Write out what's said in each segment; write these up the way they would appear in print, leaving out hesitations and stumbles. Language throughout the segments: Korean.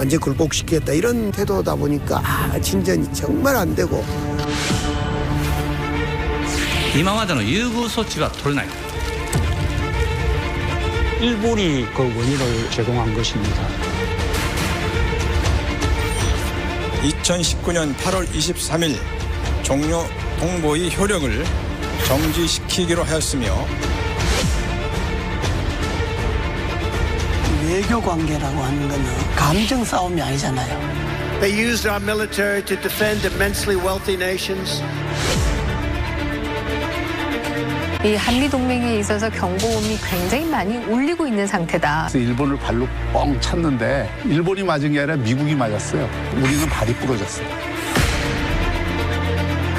완전 굴복시키겠다 이런 태도다 보니까 진전이 정말 안 되고 今までの優遇措置は取れない。 일본이 그 원인을 제공한 것입니다. 2019년 8월 23일 종료 동보의 효력을 정지시키기로 하였으며 외교 관계라고 하는 거는 감정 싸움이 아니잖아요. They used our military to defend immensely wealthy nations. 이 한미 동맹에 있어서 경고음이 굉장히 많이 울리고 있는 상태다. 일본을 발로 뻥 찼는데 일본이 맞은 게 아니라 미국이 맞았어요. 우리는 발이 부러졌어요.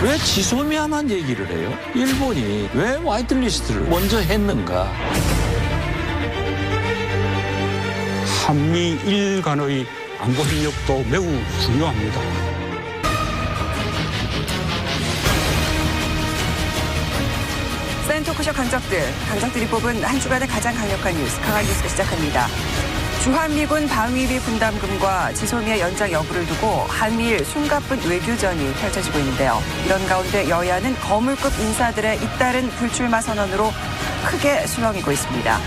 왜 지소미아만 얘기를 해요? 일본이 왜 화이트리스트를 먼저 했는가? 한미일 간의 안보 협력도 매우 중요합니다. 센토크쇼 강적들이 뽑은 한 주간의 가장 강력한 뉴스, 강한 뉴스가 시작합니다. 주한미군 방위비 분담금과 지소미아 연장 여부를 두고 한미일 숨가쁜 외교전이 펼쳐지고 있는데요. 이런 가운데 여야는 거물급 인사들의 잇따른 불출마 선언으로 크게 수렁이고 있습니다.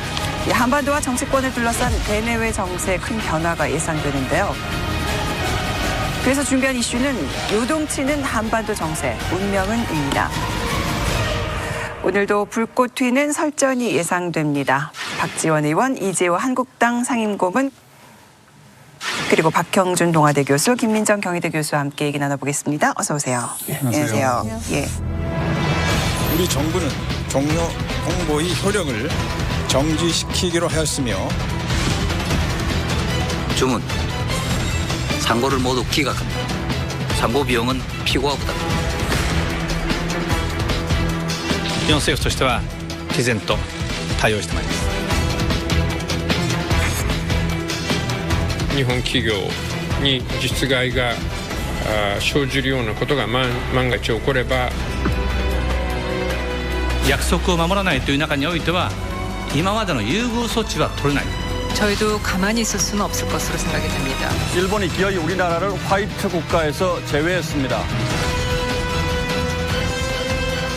한반도와 정치권을 둘러싼 대내외 정세에 큰 변화가 예상되는데요. 그래서 준비한 이슈는 요동치는 한반도 정세, 운명은입니다. 오늘도 불꽃 튀는 설전이 예상됩니다. 박지원 의원, 이재호 한국당 상임고문, 그리고 박형준 동아대 교수, 김민정 경희대 교수와 함께 얘기 나눠보겠습니다. 어서 오세요. 안녕하세요. 예. 우리 정부는 종료 동보의 효력을 정지시키기로 하였으며 주문. 상고를 모두 기각합니다. 상고 비용은 피고와 부담합니다. 日本政府としては毅然と対応してまいります。日本企業に実害が生じるようなことが万が一起これば約束を守らないという中においては今までの優遇措置は取れない。 저희도 가만히 있을 수는 없을 것으로 생각이 됩니다. 일본이 기어이 우리나라를 화이트 국가에서 제외했습니다.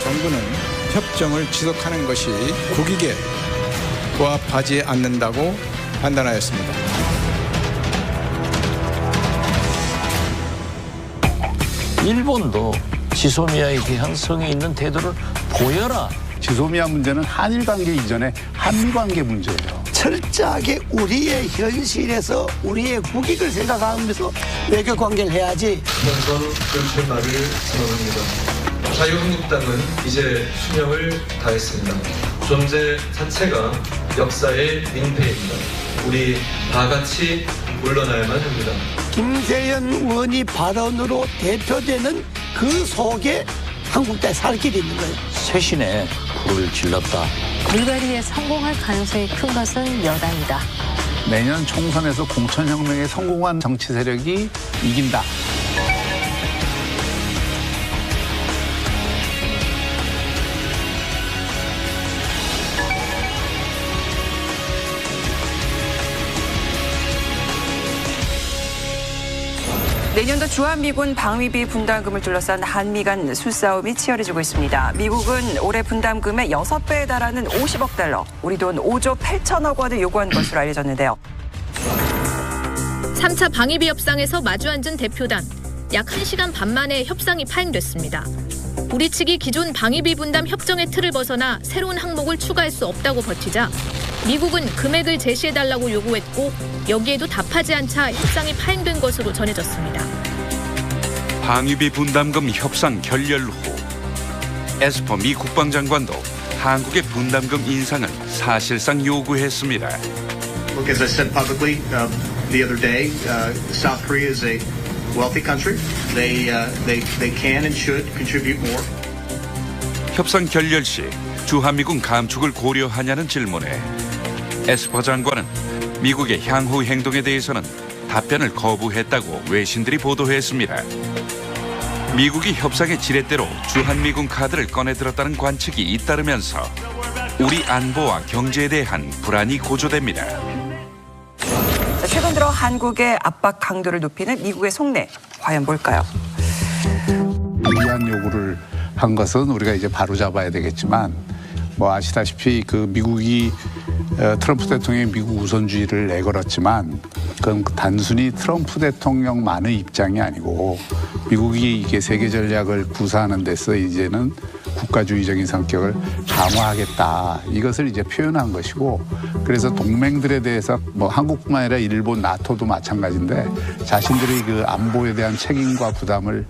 정부는 협정을 지속하는 것이 국익에 부합하지 않는다고 판단하였습니다. 일본도 지소미아에 대한 성의 있는 태도를 보여라. 지소미아 문제는 한일 관계 이전에 한미 관계 문제예요. 철저하게 우리의 현실에서 우리의 국익을 생각하면서 외교 관계를 해야지. 먼저 불출마를 선언합니다. 자유한국당은 이제 수명을 다했습니다. 존재 자체가 역사의 민폐입니다. 우리 다 같이 물러나야만 합니다. 김세연 의원이 발언으로 대표되는 그 속에 한국당에 살 길이 있는 거예요. 쇄신에 불을 질렀다. 불가리에 성공할 가능성이 큰 것은 여당이다. 내년 총선에서 공천혁명에 성공한 정치 세력이 이긴다. 내년도 주한미군 방위비 분담금을 둘러싼 한미 간 수싸움이 치열해지고 있습니다. 미국은 올해 분담금의 6배에 달하는 50억 달러, 우리 돈 5조 8천억 원을 요구한 것으로 알려졌는데요. 3차 방위비 협상에서 마주 앉은 대표단. 약 1시간 반 만에 협상이 파행됐습니다. 우리 측이 기존 방위비 분담 협정의 틀을 벗어나 새로운 항목을 추가할 수 없다고 버티자 미국은 금액을 제시해달라고 요구했고 여기에도 답하지 않자 협상이 파행된 것으로 전해졌습니다. 방위비 분담금 협상 결렬 후 에스퍼 미 국방장관도 한국의 분담금 인상을 사실상 요구했습니다. Look, as I said publicly the other day, South Korea is a wealthy country. They can and should contribute more. 협상 결렬 시 주한미군 감축을 고려하냐는 질문에 에스퍼 장관은 미국의 향후 행동에 대해서는 답변을 거부했다고 외신들이 보도했습니다. 미국이 협상의 지렛대로 주한미군 카드를 꺼내들었다는 관측이 잇따르면서 우리 안보와 경제에 대한 불안이 고조됩니다. 최근 들어 한국의 압박 강도를 높이는 미국의 속내 과연 뭘까요? 무리한 요구를 한 것은 우리가 이제 바로 잡아야 되겠지만 뭐 아시다시피 그 미국이 트럼프 대통령이 미국 우선주의를 내걸었지만 그건 단순히 트럼프 대통령만의 입장이 아니고 미국이 이게 세계 전략을 구사하는 데서 이제는 국가주의적인 성격을 강화하겠다. 이것을 이제 표현한 것이고 그래서 동맹들에 대해서 뭐 한국뿐만 아니라 일본, 나토도 마찬가지인데 자신들의 그 안보에 대한 책임과 부담을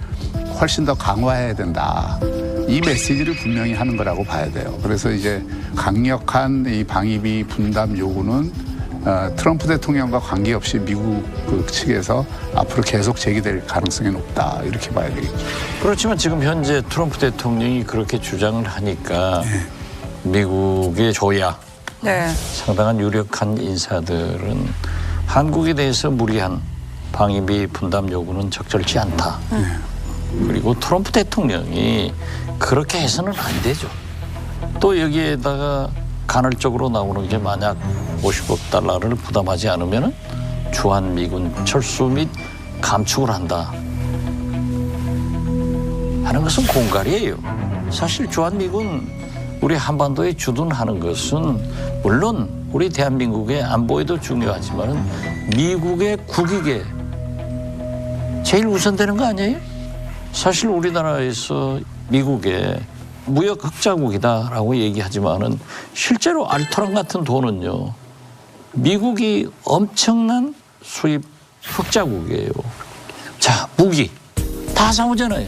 훨씬 더 강화해야 된다. 이 메시지를 분명히 하는 거라고 봐야 돼요. 그래서 이제 강력한 이 방위비 분담 요구는 트럼프 대통령과 관계없이 미국 그 측에서 앞으로 계속 제기될 가능성이 높다. 이렇게 봐야 되겠죠. 그렇지만 지금 현재 트럼프 대통령이 그렇게 주장을 하니까 미국의 조야, 상당한 유력한 인사들은 한국에 대해서 무리한 방위비 분담 요구는 적절치 않다. 그리고 트럼프 대통령이 그렇게 해서는 안 되죠. 또 여기에다가 간헐적으로 나오는 게 만약 50억 달러를 부담하지 않으면 주한미군 철수 및 감축을 한다 하는 것은 공갈이에요. 사실 주한미군 우리 한반도에 주둔하는 것은 물론 우리 대한민국의 안보에도 중요하지만 미국의 국익에 제일 우선되는 거 아니에요? 사실 우리나라에서 미국의 무역 흑자국이다라고 얘기하지만은 실제로 알토란 같은 돈은요, 미국이 엄청난 수입 흑자국이에요. 자, 무기 다 사오잖아요.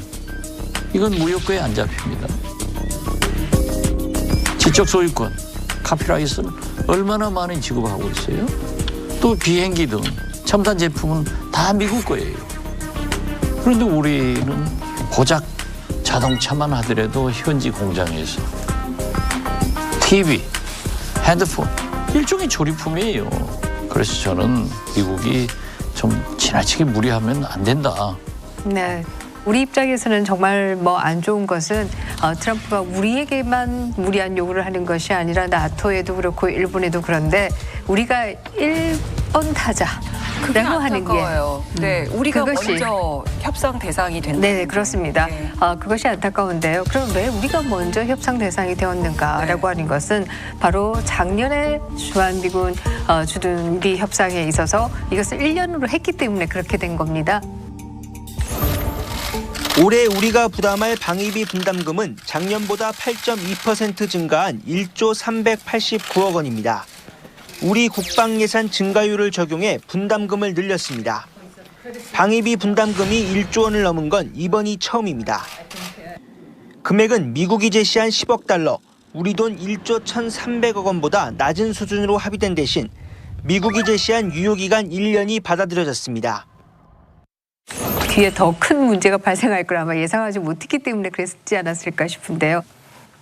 이건 무역과에 안 잡힙니다. 지적 소유권, 카피라이트는 얼마나 많이 지급하고 있어요? 또 비행기 등 첨단 제품은 다 미국 거예요. 그런데 우리는 고작 자동차만 하더라도 현지 공장에서 TV, 핸드폰 일종의 조립품이에요. 그래서 저는 미국이 좀 지나치게 무리하면 안 된다. 네. 우리 입장에서는 정말 뭐 안 좋은 것은 트럼프가 우리에게만 무리한 요구를 하는 것이 아니라 나토에도 그렇고 일본에도 그런데 우리가 1번 타자라고 하는 게 네, 우리가 그것이, 먼저 협상 대상이 된다. 네, 그렇습니다. 네. 그것이 안타까운데요. 그럼 왜 우리가 먼저 협상 대상이 되었는가라고 하는 것은 바로 작년에 주한미군 주둔비 협상에 있어서 이것을 1년으로 했기 때문에 그렇게 된 겁니다. 올해 우리가 부담할 방위비 분담금은 작년보다 8.2% 증가한 1조 389억 원입니다. 우리 국방 예산 증가율을 적용해 분담금을 늘렸습니다. 방위비 분담금이 1조 원을 넘은 건 이번이 처음입니다. 금액은 미국이 제시한 10억 달러, 우리 돈 1조 1,300억 원보다 낮은 수준으로 합의된 대신 미국이 제시한 유효기간 1년이 받아들여졌습니다. 뒤에 더 큰 문제가 발생할 걸 아마 예상하지 못했기 때문에 그랬지 않았을까 싶은데요.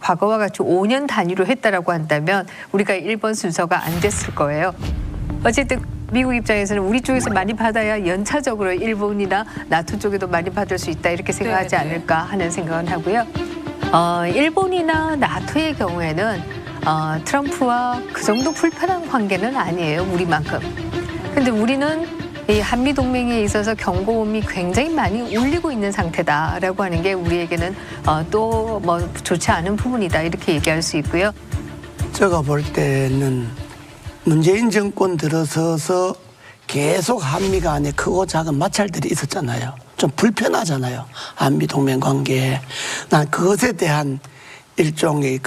과거와 같이 5년 단위로 했다라고 한다면 우리가 1번 순서가 안 됐을 거예요. 어쨌든 미국 입장에서는 우리 쪽에서 많이 받아야 연차적으로 일본이나 나토 쪽에도 많이 받을 수 있다 이렇게 생각하지 않을까 하는 생각은 하고요. 일본이나 나토의 경우에는 트럼프와 그 정도 불편한 관계는 아니에요. 우리만큼. 근데 우리는 이 한미 동맹에 있어서 경고음이 굉장히 많이 울리고 있는 상태다라고 하는 게 우리에게는 또 뭐 좋지 않은 부분이다 이렇게 얘기할 수 있고요. 제가 볼 때는 문재인 정권 들어서서 계속 한미 간에 크고 작은 마찰들이 있었잖아요. 좀 불편하잖아요. 한미 동맹 관계에. 난 그것에 대한 일종의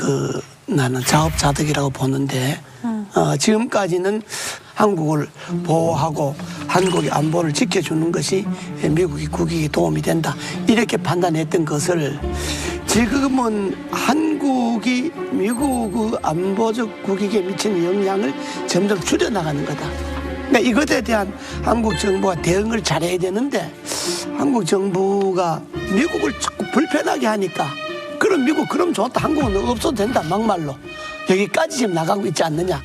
나는 자업자득이라고 보는데 지금까지는 한국을 보호하고 한국의 안보를 지켜주는 것이 미국의 국익에 도움이 된다. 이렇게 판단했던 것을 지금은 한국이 미국의 안보적 국익에 미치는 영향을 점점 줄여나가는 거다. 그러니까 이것에 대한 한국 정부가 대응을 잘해야 되는데 한국 정부가 미국을 자꾸 불편하게 하니까 그럼 미국 그럼 좋다. 한국은 없어도 된다. 막말로. 여기까지 지금 나가고 있지 않느냐.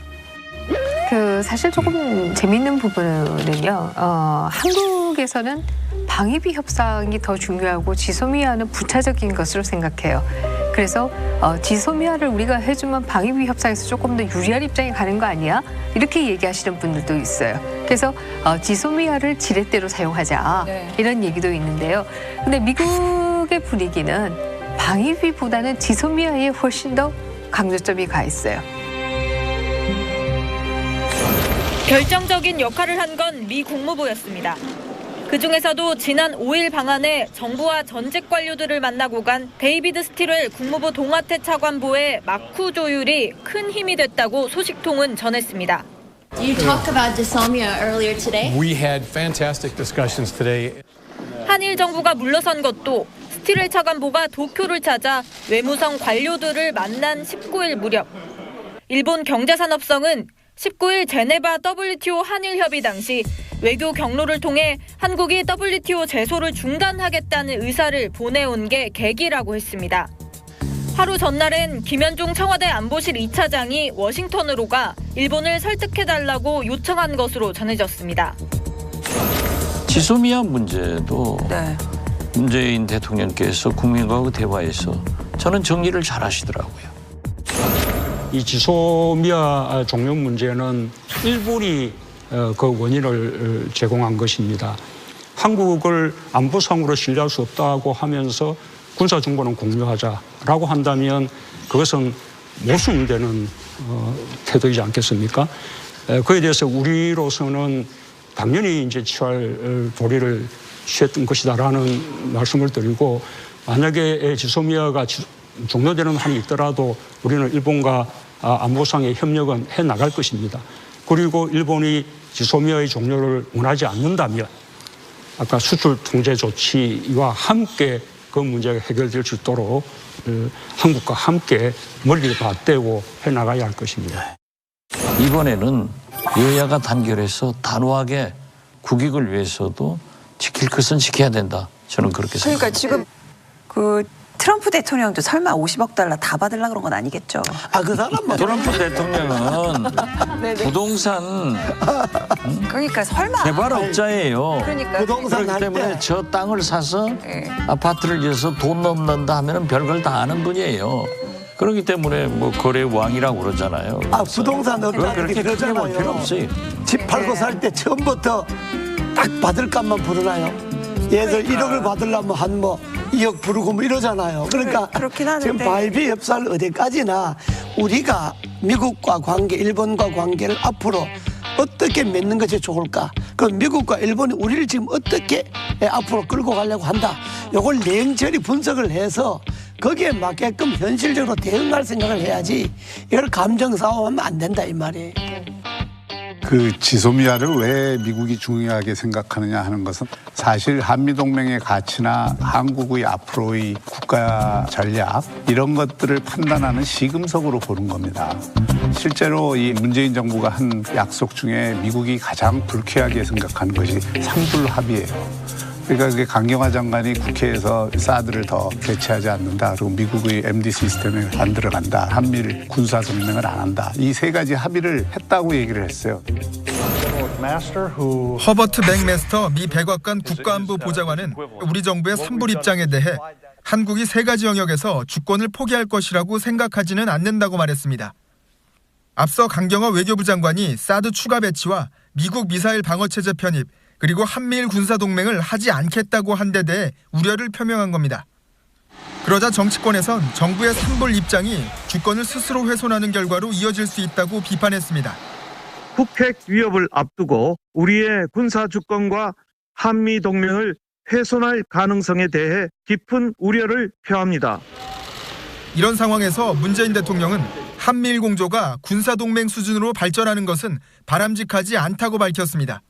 사실 조금 재밌는 부분은요. 한국에서는 방위비 협상이 더 중요하고 지소미아는 부차적인 것으로 생각해요. 그래서 지소미아를 우리가 해주면 방위비 협상에서 조금 더 유리한 입장에 가는 거 아니야? 이렇게 얘기하시는 분들도 있어요. 그래서 지소미아를 지렛대로 사용하자 이런 얘기도 있는데요. 근데 미국의 분위기는 방위비보다는 지소미아에 훨씬 더 강조점이 가 있어요. 결정적인 역할을 한 건 미 국무부였습니다. 그중에서도 지난 5일 방한에 정부와 전직 관료들을 만나고 간 데이비드 스틸웰 국무부 동아태 차관보의 마쿠 조율이 큰 힘이 됐다고 소식통은 전했습니다. You talked about Disomia earlier today. We had fantastic discussions today. 한일 정부가 물러선 것도 스틸웰 차관보가 도쿄를 찾아 외무성 관료들을 만난 19일 무렵. 일본 경제산업성은 19일 제네바 WTO 한일 협의 당시 외교 경로를 통해 한국이 WTO 제소를 중단하겠다는 의사를 보내온 게 계기라고 했습니다. 하루 전날엔 김현종 청와대 안보실 2차장이 워싱턴으로 가 일본을 설득해달라고 요청한 것으로 전해졌습니다. 지소미아 문제도 문재인 대통령께서 국민과 대화에서 저는 정리를 잘 하시더라고요. 이 지소미아 종료 문제는 일본이 그 원인을 제공한 것입니다. 한국을 안보상으로 신뢰할 수 없다고 하면서 군사정보는 공유하자라고 한다면 그것은 모순되는 태도이지 않겠습니까? 그에 대해서 우리로서는 당연히 이제 취할 도리를 취했던 것이다라는 말씀을 드리고, 만약에 지소미아가 종료되는 한이 있더라도 우리는 일본과 안보상의 협력은 해 나갈 것입니다. 그리고 일본이 지소미아의 종료를 원하지 않는다면 아까 수출 통제 조치와 함께 그 문제가 해결될 수 있도록 한국과 함께 머리를 맞대고 해 나가야 할 것입니다. 이번에는 여야가 단결해서 단호하게 국익을 위해서도 지킬 것은 지켜야 된다. 저는 그렇게 생각합니다. 그러니까 지금 그 트럼프 대통령도 설마 50억 달러 다 받으려고 그런 건 아니겠죠? 그 사람만. 트럼프 대통령은 부동산 그러니까 설마 개발업자예요. 그러니까 부동산 그렇기 때문에 저 땅을 사서 아파트를 지어서 돈 넘는다 하면 별걸 다 아는 분이에요. 그렇기 때문에 뭐 거래 왕이라고 그러잖아요. 부동산 업자들이 그렇게 크게 볼 필요 그러잖아요. 없어요. 집 팔고 살 때 처음부터 딱 받을 값만 부르나요? 예를 들어 1억을 받으려면 한 2억 부르고 이러잖아요. 그러니까 그렇긴 하는데. 지금 방위비 협상을 어디까지나 우리가 미국과 관계, 일본과 관계를 앞으로 어떻게 맺는 것이 좋을까? 그럼 미국과 일본이 우리를 지금 어떻게 앞으로 끌고 가려고 한다. 이걸 냉철히 분석을 해서 거기에 맞게끔 현실적으로 대응할 생각을 해야지 이걸 감정 싸움하면 안 된다 이 말이에요. 그 지소미아를 왜 미국이 중요하게 생각하느냐 하는 것은 사실 한미동맹의 가치나 한국의 앞으로의 국가 전략 이런 것들을 판단하는 시금석으로 보는 겁니다. 실제로 이 문재인 정부가 한 약속 중에 미국이 가장 불쾌하게 생각하는 것이 상불 합의예요. 그러니까 그게 강경화 장관이 국회에서 사드를 더 개최하지 않는다. 그리고 미국의 MD 시스템에 안 들어간다. 한미일 군사 동맹을 안 한다. 이 세 가지 합의를 했다고 얘기를 했어요. 허버트 맥메스터 미 백악관 국가안보 보좌관은 우리 정부의 산불 입장에 대해 한국이 세 가지 영역에서 주권을 포기할 것이라고 생각하지는 않는다고 말했습니다. 앞서 강경화 외교부 장관이 사드 추가 배치와 미국 미사일 방어체제 편입 그리고 한미일 군사동맹을 하지 않겠다고 한 데 대해 우려를 표명한 겁니다. 그러자 정치권에선 정부의 산불 입장이 주권을 스스로 훼손하는 결과로 이어질 수 있다고 비판했습니다. 북핵 위협을 앞두고 우리의 군사 주권과 한미 동맹을 훼손할 가능성에 대해 깊은 우려를 표합니다. 이런 상황에서 문재인 대통령은 한미일 공조가 군사동맹 수준으로 발전하는 것은 바람직하지 않다고 밝혔습니다.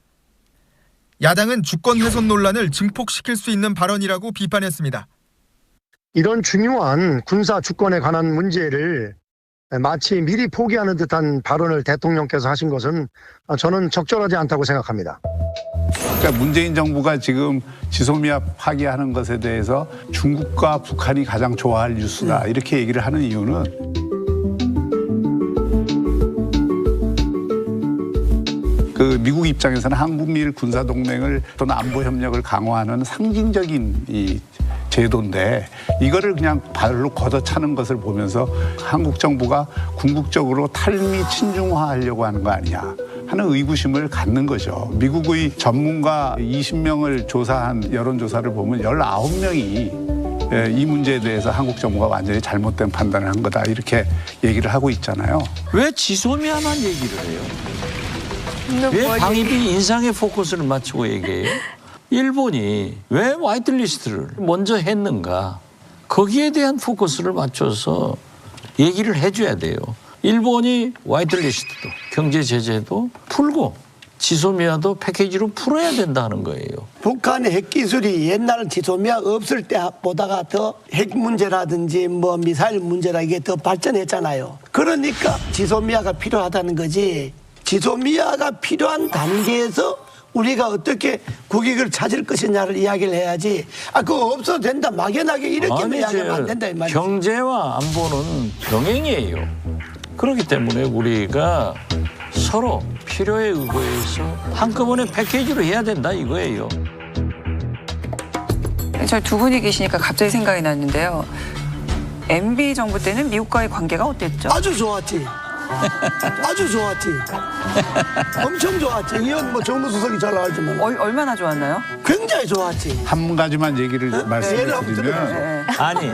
야당은 주권 훼손 논란을 증폭시킬 수 있는 발언이라고 비판했습니다. 이런 중요한 군사 주권에 관한 문제를 마치 미리 포기하는 듯한 발언을 대통령께서 하신 것은 저는 적절하지 않다고 생각합니다. 그러니까 문재인 정부가 지금 지소미아 파기하는 것에 대해서 중국과 북한이 가장 좋아할 뉴스다 이렇게 얘기를 하는 이유는 그 미국 입장에서는 한국미일 군사동맹을 또는 안보협력을 강화하는 상징적인 이 제도인데 이거를 그냥 발로 걷어차는 것을 보면서 한국 정부가 궁극적으로 탈미 친중화하려고 하는 거 아니냐 하는 의구심을 갖는 거죠. 미국의 전문가 20명을 조사한 여론조사를 보면 19명이 이 문제에 대해서 한국 정부가 완전히 잘못된 판단을 한 거다 이렇게 얘기를 하고 있잖아요. 왜 지소미아만 얘기를 해요? 왜 방위비 인상에 포커스를 맞추고 얘기해요? 일본이 왜 화이트리스트를 먼저 했는가? 거기에 대한 포커스를 맞춰서 얘기를 해줘야 돼요. 일본이 화이트리스트도 경제 제재도 풀고 지소미아도 패키지로 풀어야 된다는 거예요. 북한의 핵기술이 옛날 지소미아 없을 때보다가 더 핵 문제라든지 뭐 미사일 문제라 이게 더 발전했잖아요. 그러니까 지소미아가 필요하다는 거지. 지소미아가 필요한 단계에서 우리가 어떻게 국익을 찾을 것이냐를 이야기를 해야지. 그거 없어도 된다 막연하게 이렇게만 이야기하면 안 된다 이 말이죠. 경제와 안보는 병행이에요. 그렇기 때문에 우리가 서로 필요에 의거해서 한꺼번에 패키지로 해야 된다 이거예요. 저 두 분이 계시니까 갑자기 생각이 났는데요. MB 정부 때는 미국과의 관계가 어땠죠? 아주 좋았지. 아주 좋았지. 엄청 좋았지. 이건 뭐 정무수석이 잘 알지만. 얼마나 좋았나요? 굉장히 좋았지. 한 가지만 얘기를 말씀드리면 아니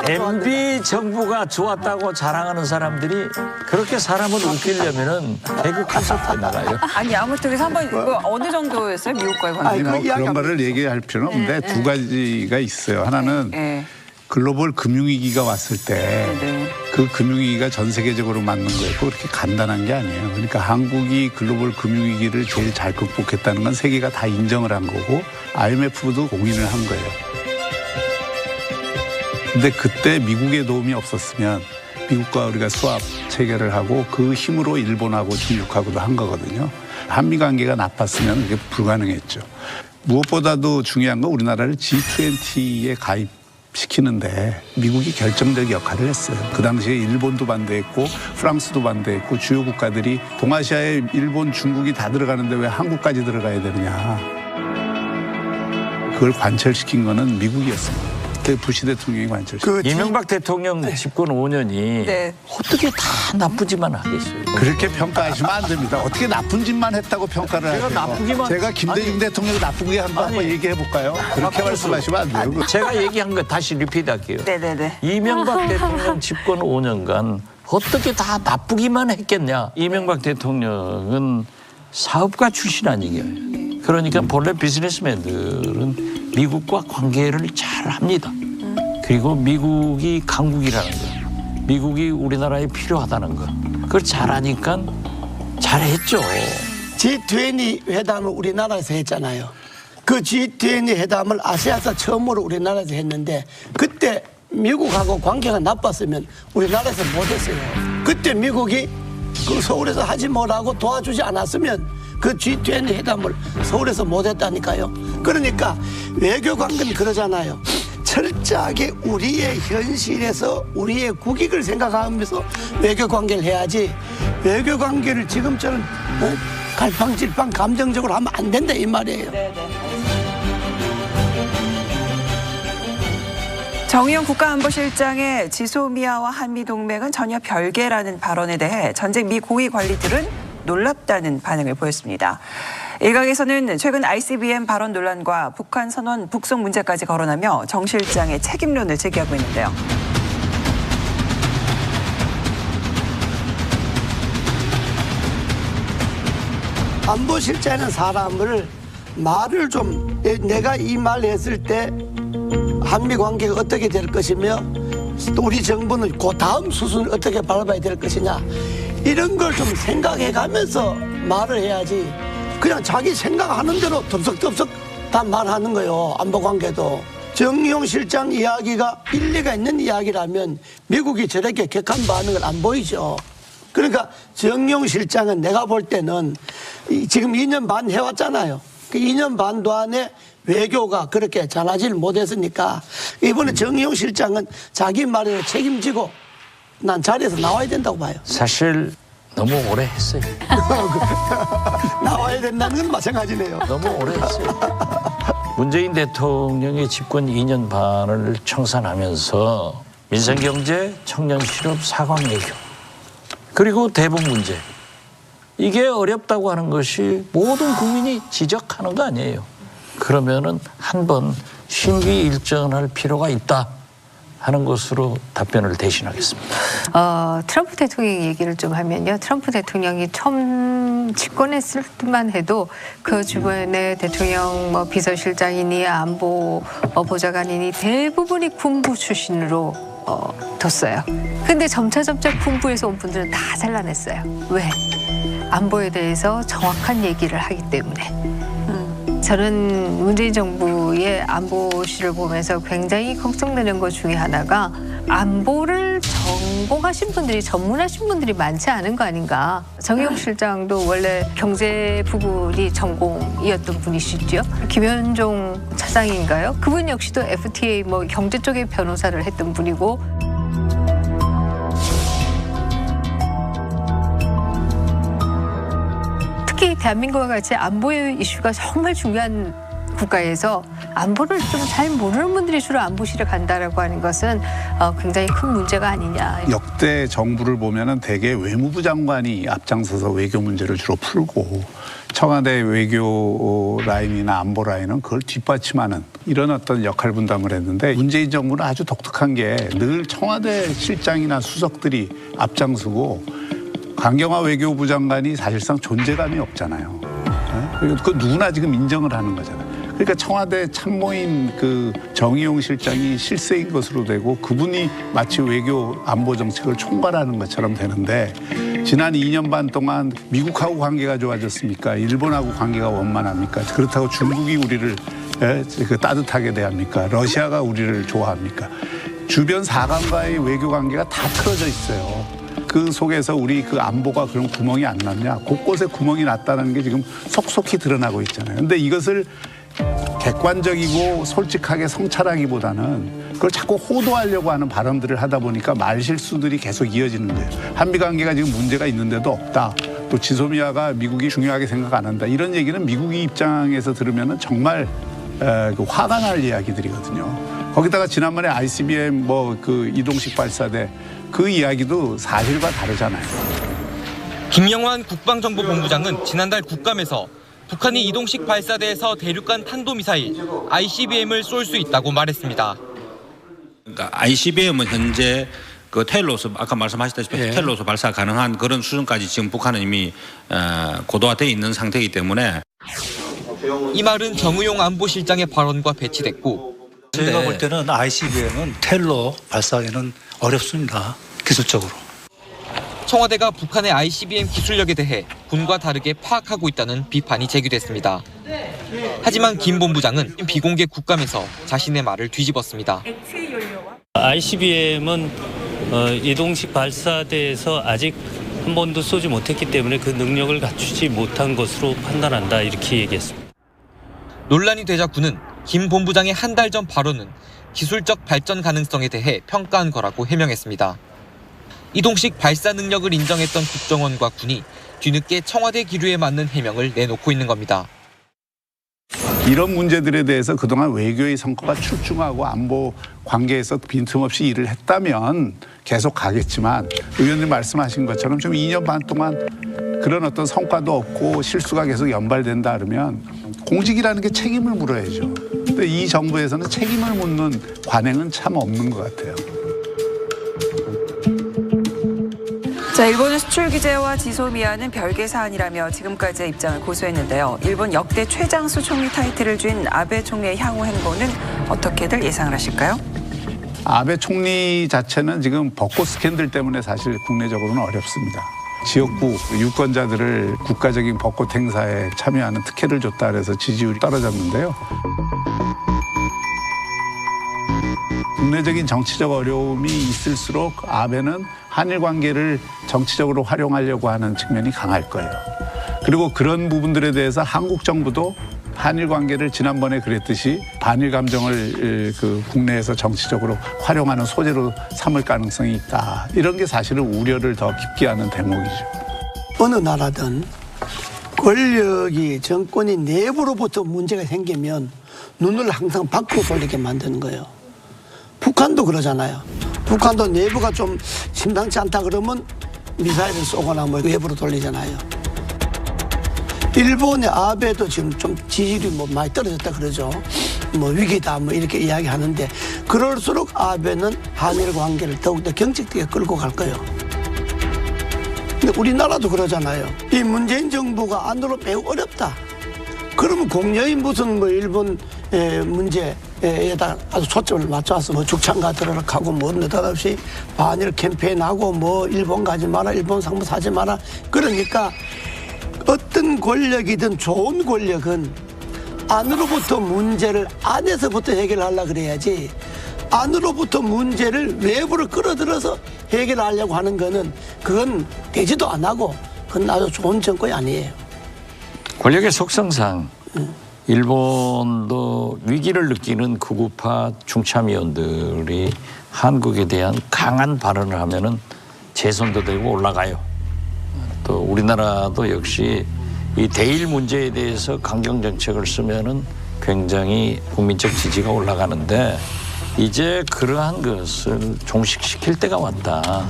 MB 정부가 좋았다고 자랑하는 사람들이 그렇게 사람을 웃기려면은 배구 콘서트에 나가요. 아니 아무튼 그래서 한번 이거 어느 정도였어요? 미국과의 관계? 뭐 그런 말을 얘기할 필요는 없는데 두 가지가 있어요. 하나는 글로벌 금융위기가 왔을 때 그 금융위기가 전 세계적으로 맞는 거였고 그렇게 간단한 게 아니에요. 그러니까 한국이 글로벌 금융위기를 제일 잘 극복했다는 건 세계가 다 인정을 한 거고 IMF도 공인을 한 거예요. 근데 그때 미국의 도움이 없었으면 미국과 우리가 수합 체결을 하고 그 힘으로 일본하고 중국하고도 한 거거든요. 한미 관계가 나빴으면 그게 불가능했죠. 무엇보다도 중요한 건 우리나라를 G20에 가입시키는데 미국이 결정적 역할을 했어요. 그 당시에 일본도 반대했고 프랑스도 반대했고 주요 국가들이 동아시아에 일본, 중국이 다 들어가는데 왜 한국까지 들어가야 되느냐. 그걸 관철시킨 거는 미국이었습니다. 그때 부시 대통령이 관철시켰어요. 이명박 대통령 집권 5년이 어떻게 다 나쁘지만 하겠어요. 그렇게 평가하시면 안 됩니다. 어떻게 나쁜 짓만 했다고 평가를 하세요. 제가 김대중 대통령이 나쁘게 한 거 한번 얘기해 볼까요? 그렇게 말씀하시면 안 돼요. 제가 얘기한 거 다시 리피드할게요. 네네네. 이명박 대통령 집권 5년간 어떻게 다 나쁘기만 했겠냐. 이명박 대통령은 사업가 출신 아니에요. 그러니까 본래 비즈니스맨들은 미국과 관계를 잘 합니다. 그리고 미국이 강국이라는 거, 미국이 우리나라에 필요하다는 거, 그걸 잘하니까 잘했죠. G20 회담을 우리나라에서 했잖아요. 그 G20 회담을 아시아에서 처음으로 우리나라에서 했는데 그때 미국하고 관계가 나빴으면 우리나라에서 못했어요. 그때 미국이 그 서울에서 하지 뭐라고 도와주지 않았으면 그 G20 회담을 서울에서 못했다니까요. 그러니까 외교 관계는 그러잖아요. 철저하게 우리의 현실에서 우리의 국익을 생각하면서 외교 관계를 해야지 외교 관계를 지금처럼 갈팡질팡 감정적으로 하면 안 된다 이 말이에요. 정의용 국가안보실장의 지소미아와 한미동맹은 전혀 별개라는 발언에 대해 전직 미 고위 관리들은 놀랍다는 반응을 보였습니다. 일각에서는 최근 ICBM 발언 논란과 북한 선언 북송 문제까지 거론하며 정 실장의 책임론을 제기하고 있는데요. 안보실장은 사람을 말을 좀 내가 이 말 했을 때 한미 관계가 어떻게 될 것이며 또 우리 정부는 그 다음 수순을 어떻게 밟아야 될 것이냐 이런 걸 좀 생각해 가면서 말을 해야지 그냥 자기 생각하는 대로 덥석덥석 다 말하는 거예요. 안보 관계도. 정의용 실장 이야기가 일리가 있는 이야기라면 미국이 저렇게 격한 반응을 안 보이죠. 그러니까 정의용 실장은 내가 볼 때는 지금 2년 반 해왔잖아요. 그 2년 반 동안에 외교가 그렇게 잘하지를 못했으니까 이번에 정의용 실장은 자기 말에 책임지고 난 자리에서 나와야 된다고 봐요. 사실 너무 오래 했어요. 나와야 된다는 건 마찬가지네요. 너무 오래 했어요. 문재인 대통령의 집권 2년 반을 청산하면서 민생경제, 청년실업, 사관외교 그리고 대북 문제 이게 어렵다고 하는 것이 모든 국민이 지적하는 거 아니에요. 그러면은 한번 심기일전할 필요가 있다 하는 것으로 답변을 대신하겠습니다. 트럼프 대통령 얘기를 좀 하면요. 트럼프 대통령이 처음 집권했을 때만 해도 그 주변에 대통령 뭐 비서실장이니 안보 보좌관이니 대부분이 군부 출신으로 뒀어요. 근데 점차 군부에서 온 분들은 다 잘라냈어요. 왜? 안보에 대해서 정확한 얘기를 하기 때문에. 저는 문재인 정부의 안보실을 보면서 굉장히 걱정되는 것 중에 하나가 안보를 전공하신 분들이 전문하신 분들이 많지 않은 거 아닌가. 정의용 실장도 원래 경제 부분이 전공이었던 분이시죠. 김현종 차장인가요? 그분 역시도 FTA 뭐 경제 쪽의 변호사를 했던 분이고. 특히 대한민국과 같이 안보의 이슈가 정말 중요한 국가에서 안보를 좀 잘 모르는 분들이 주로 안보실에 간다라고 하는 것은 굉장히 큰 문제가 아니냐. 역대 정부를 보면은 대개 외무부 장관이 앞장서서 외교 문제를 주로 풀고 청와대 외교 라인이나 안보 라인은 그걸 뒷받침하는 이런 어떤 역할 분담을 했는데 문재인 정부는 아주 독특한 게 늘 청와대 실장이나 수석들이 앞장서고 강경화 외교부 장관이 사실상 존재감이 없잖아요. 그 누구나 지금 인정을 하는 거잖아요. 그러니까 청와대 참모인 그 정의용 실장이 실세인 것으로 되고 그분이 마치 외교 안보 정책을 총괄하는 것처럼 되는데 지난 2년 반 동안 미국하고 관계가 좋아졌습니까? 일본하고 관계가 원만합니까? 그렇다고 중국이 우리를 따뜻하게 대합니까? 러시아가 우리를 좋아합니까? 주변 사강과의 외교 관계가 다 틀어져 있어요. 그 속에서 우리 그 안보가 그런 구멍이 안 났냐? 곳곳에 구멍이 났다는 게 지금 속속히 드러나고 있잖아요. 근데 이것을 객관적이고 솔직하게 성찰하기보다는 그걸 자꾸 호도하려고 하는 발언들을 하다 보니까 말실수들이 계속 이어지는 거예요. 한미 관계가 지금 문제가 있는데도 없다. 또 지소미아가 미국이 중요하게 생각 안 한다. 이런 얘기는 미국이 입장에서 들으면 정말 화가 날 이야기들이거든요. 거기다가 지난번에 ICBM 그 이동식 발사대 그 이야기도 사실과 다르잖아요. 김영환 국방정보본부장은 지난달 국감에서 북한이 이동식 발사대에서 대륙간 탄도미사일 ICBM을 쏠 수 있다고 말했습니다. 그러니까 ICBM은 현재 그 테일로서 아까 말씀하셨다시피 테일로서 발사 가능한 그런 수준까지 지금 북한은 이미 고도화되어 있는 상태이기 때문에 이 말은 정의용 안보실장의 발언과 배치됐고 저희가 볼 때는 ICBM은 테일로 발사하기는 어렵습니다. 기술적으로. 청와대가 북한의 ICBM 기술력에 대해 군과 다르게 파악하고 있다는 비판이 제기됐습니다. 하지만 김 본부장은 비공개 국감에서 자신의 말을 뒤집었습니다. ICBM은 이동식 발사대에서 아직 한 번도 쏘지 못했기 때문에 그 능력을 갖추지 못한 것으로 판단한다 이렇게 얘기했습니다. 논란이 되자 군은 김 본부장의 한 달 전 발언은 기술적 발전 가능성에 대해 평가한 거라고 해명했습니다. 이동식 발사 능력을 인정했던 국정원과 군이 뒤늦게 청와대 기류에 맞는 해명을 내놓고 있는 겁니다. 이런 문제들에 대해서 그동안 외교의 성과가 출중하고 안보 관계에서 빈틈없이 일을 했다면 계속 가겠지만 의원님 말씀하신 것처럼 좀 2년 반 동안 그런 어떤 성과도 없고 실수가 계속 연발된다 그러면 공직이라는 게 책임을 물어야죠. 근데 이 정부에서는 책임을 묻는 관행은 참 없는 것 같아요. 자, 일본의 수출 규제와 지소미아는 별개 사안이라며 지금까지의 입장을 고수했는데요. 일본 역대 최장수 총리 타이틀을 쥔 아베 총리의 향후 행보는 어떻게들 예상을 하실까요? 아베 총리 자체는 지금 벚꽃 스캔들 때문에 사실 국내적으로는 어렵습니다. 지역구 유권자들을 국가적인 벚꽃 행사에 참여하는 특혜를 줬다 그래서 지지율이 떨어졌는데요. 국내적인 정치적 어려움이 있을수록 아베는 한일 관계를 정치적으로 활용하려고 하는 측면이 강할 거예요. 그리고 그런 부분들에 대해서 한국 정부도 한일 관계를 지난번에 그랬듯이 반일 감정을 국내에서 정치적으로 활용하는 소재로 삼을 가능성이 있다. 이런 게 사실은 우려를 더 깊게 하는 대목이죠. 어느 나라든 권력이 정권이 내부로부터 문제가 생기면 눈을 항상 밖으로 돌리게 만드는 거예요. 북한도 그러잖아요. 북한도 내부가 좀 심상치 않다 그러면 미사일을 쏘거나 뭐 외부로 돌리잖아요. 일본의 아베도 지금 좀 지지율이 뭐 많이 떨어졌다 그러죠. 뭐 위기다 뭐 이렇게 이야기하는데 그럴수록 아베는 한일 관계를 더욱더 경직되게 끌고 갈 거예요. 근데 우리나라도 그러잖아요. 이 문재인 정부가 안으로 매우 어렵다. 그러면 공여히 무슨 뭐 일본 문제에다 아주 초점을 맞춰서 뭐 죽창가 들어가고 뭐 느닷없이 반일 캠페인하고 뭐 일본 가지 마라, 일본 상무 사지 마라. 그러니까 어떤 권력이든 좋은 권력은 안으로부터 문제를 안에서부터 해결하려고 그래야지 안으로부터 문제를 외부로 끌어들여서 해결하려고 하는 거는 그건 되지도 안 하고 그건 아주 좋은 정권이 아니에요. 권력의 속성상 일본도 위기를 느끼는 극우파 중참위원들이 한국에 대한 강한 발언을 하면은 재선도 되고 올라가요. 또 우리나라도 역시 이 대일 문제에 대해서 강경 정책을 쓰면은 굉장히 국민적 지지가 올라가는데 이제 그러한 것을 종식시킬 때가 왔다.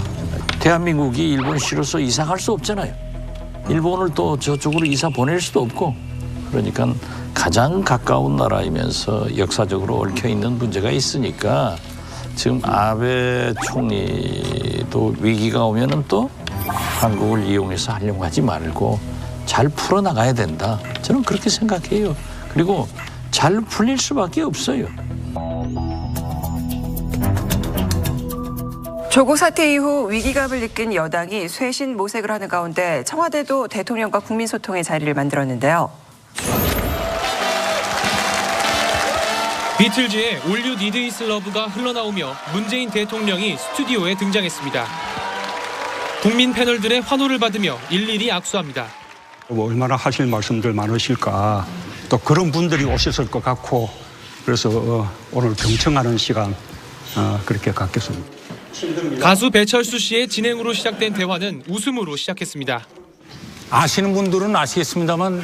대한민국이 일본 싫어서 이사 갈 수 없잖아요. 일본을 또 저쪽으로 이사 보낼 수도 없고 그러니까 가장 가까운 나라이면서 역사적으로 얽혀있는 문제가 있으니까 지금 아베 총리도 위기가 오면은 또 한국을 이용해서 하려고 하지 말고 잘 풀어나가야 된다. 저는 그렇게 생각해요. 그리고 잘 풀릴 수밖에 없어요. 조국 사태 이후 위기감을 느낀 여당이 쇄신 모색을 하는 가운데 청와대도 대통령과 국민소통의 자리를 만들었는데요. 비틀즈의 All You Need Is Love가 흘러나오며 문재인 대통령이 스튜디오에 등장했습니다. 국민 패널들의 환호를 받으며 일일이 악수합니다. 얼마나 하실 말씀들 많으실까. 또 그런 분들이 오셨을 것 같고 그래서 오늘 경청하는 시간 그렇게 갖겠습니다. 가수 배철수 씨의 진행으로 시작된 대화는 웃음으로 시작했습니다. 아시는 분들은 아시겠습니다만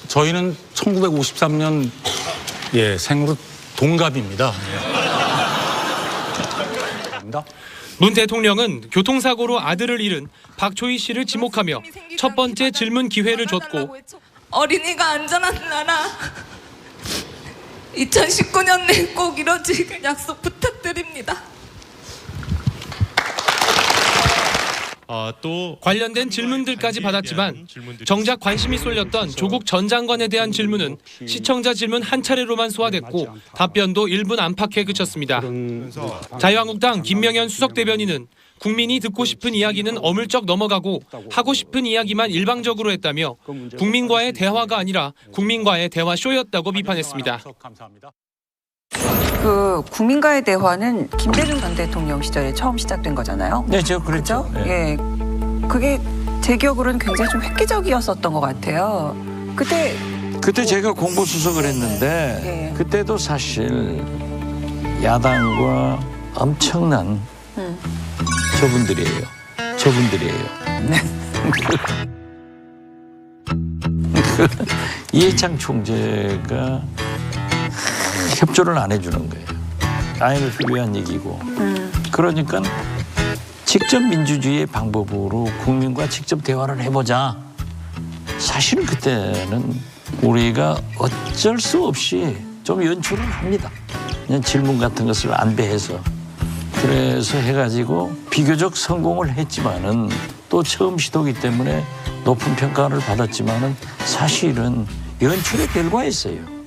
저희는 1953년 생으로 동갑입니다. 문 대통령은 교통사고로 아들을 잃은 박초희 씨를 지목하며 첫 번째 질문 기회를 줬고 어린이가 안전한 나라 2019년 내에 꼭 이뤄지길 약속 부탁드립니다. 또 관련된 질문들까지 받았지만 정작 관심이 쏠렸던 조국 전 장관에 대한 질문은 시청자 질문 한 차례로만 소화됐고 답변도 1분 안팎에 그쳤습니다. 자유한국당 김명현 수석대변인은 국민이 듣고 싶은 이야기는 어물쩍 넘어가고 하고 싶은 이야기만 일방적으로 했다며 국민과의 대화가 아니라 국민과의 대화쇼였다고 비판했습니다. 그 국민과의 대화는 김대중 전 대통령 시절에 처음 시작된 거잖아요. 네, 저 그렇죠. 예, 그게 제 기억으로는 굉장히 좀 획기적이었었던 것 같아요. 그때 제가 공보수석을 했는데 그때도 사실 야당과 엄청난 저분들이에요. 이해창 총재가 협조를 안 해주는 거예요. IMF를 위한 얘기고. 그러니까 직접 민주주의의 방법으로 국민과 직접 대화를 해보자. 사실은 그때는 우리가 어쩔 수 없이 좀 연출을 합니다. 그냥 질문 같은 것을 안배해서. 그래서 해가지고 비교적 성공을 했지만은 또 처음 시도기 때문에 높은 평가를 받았지만은 사실은 연출의 결과였어요.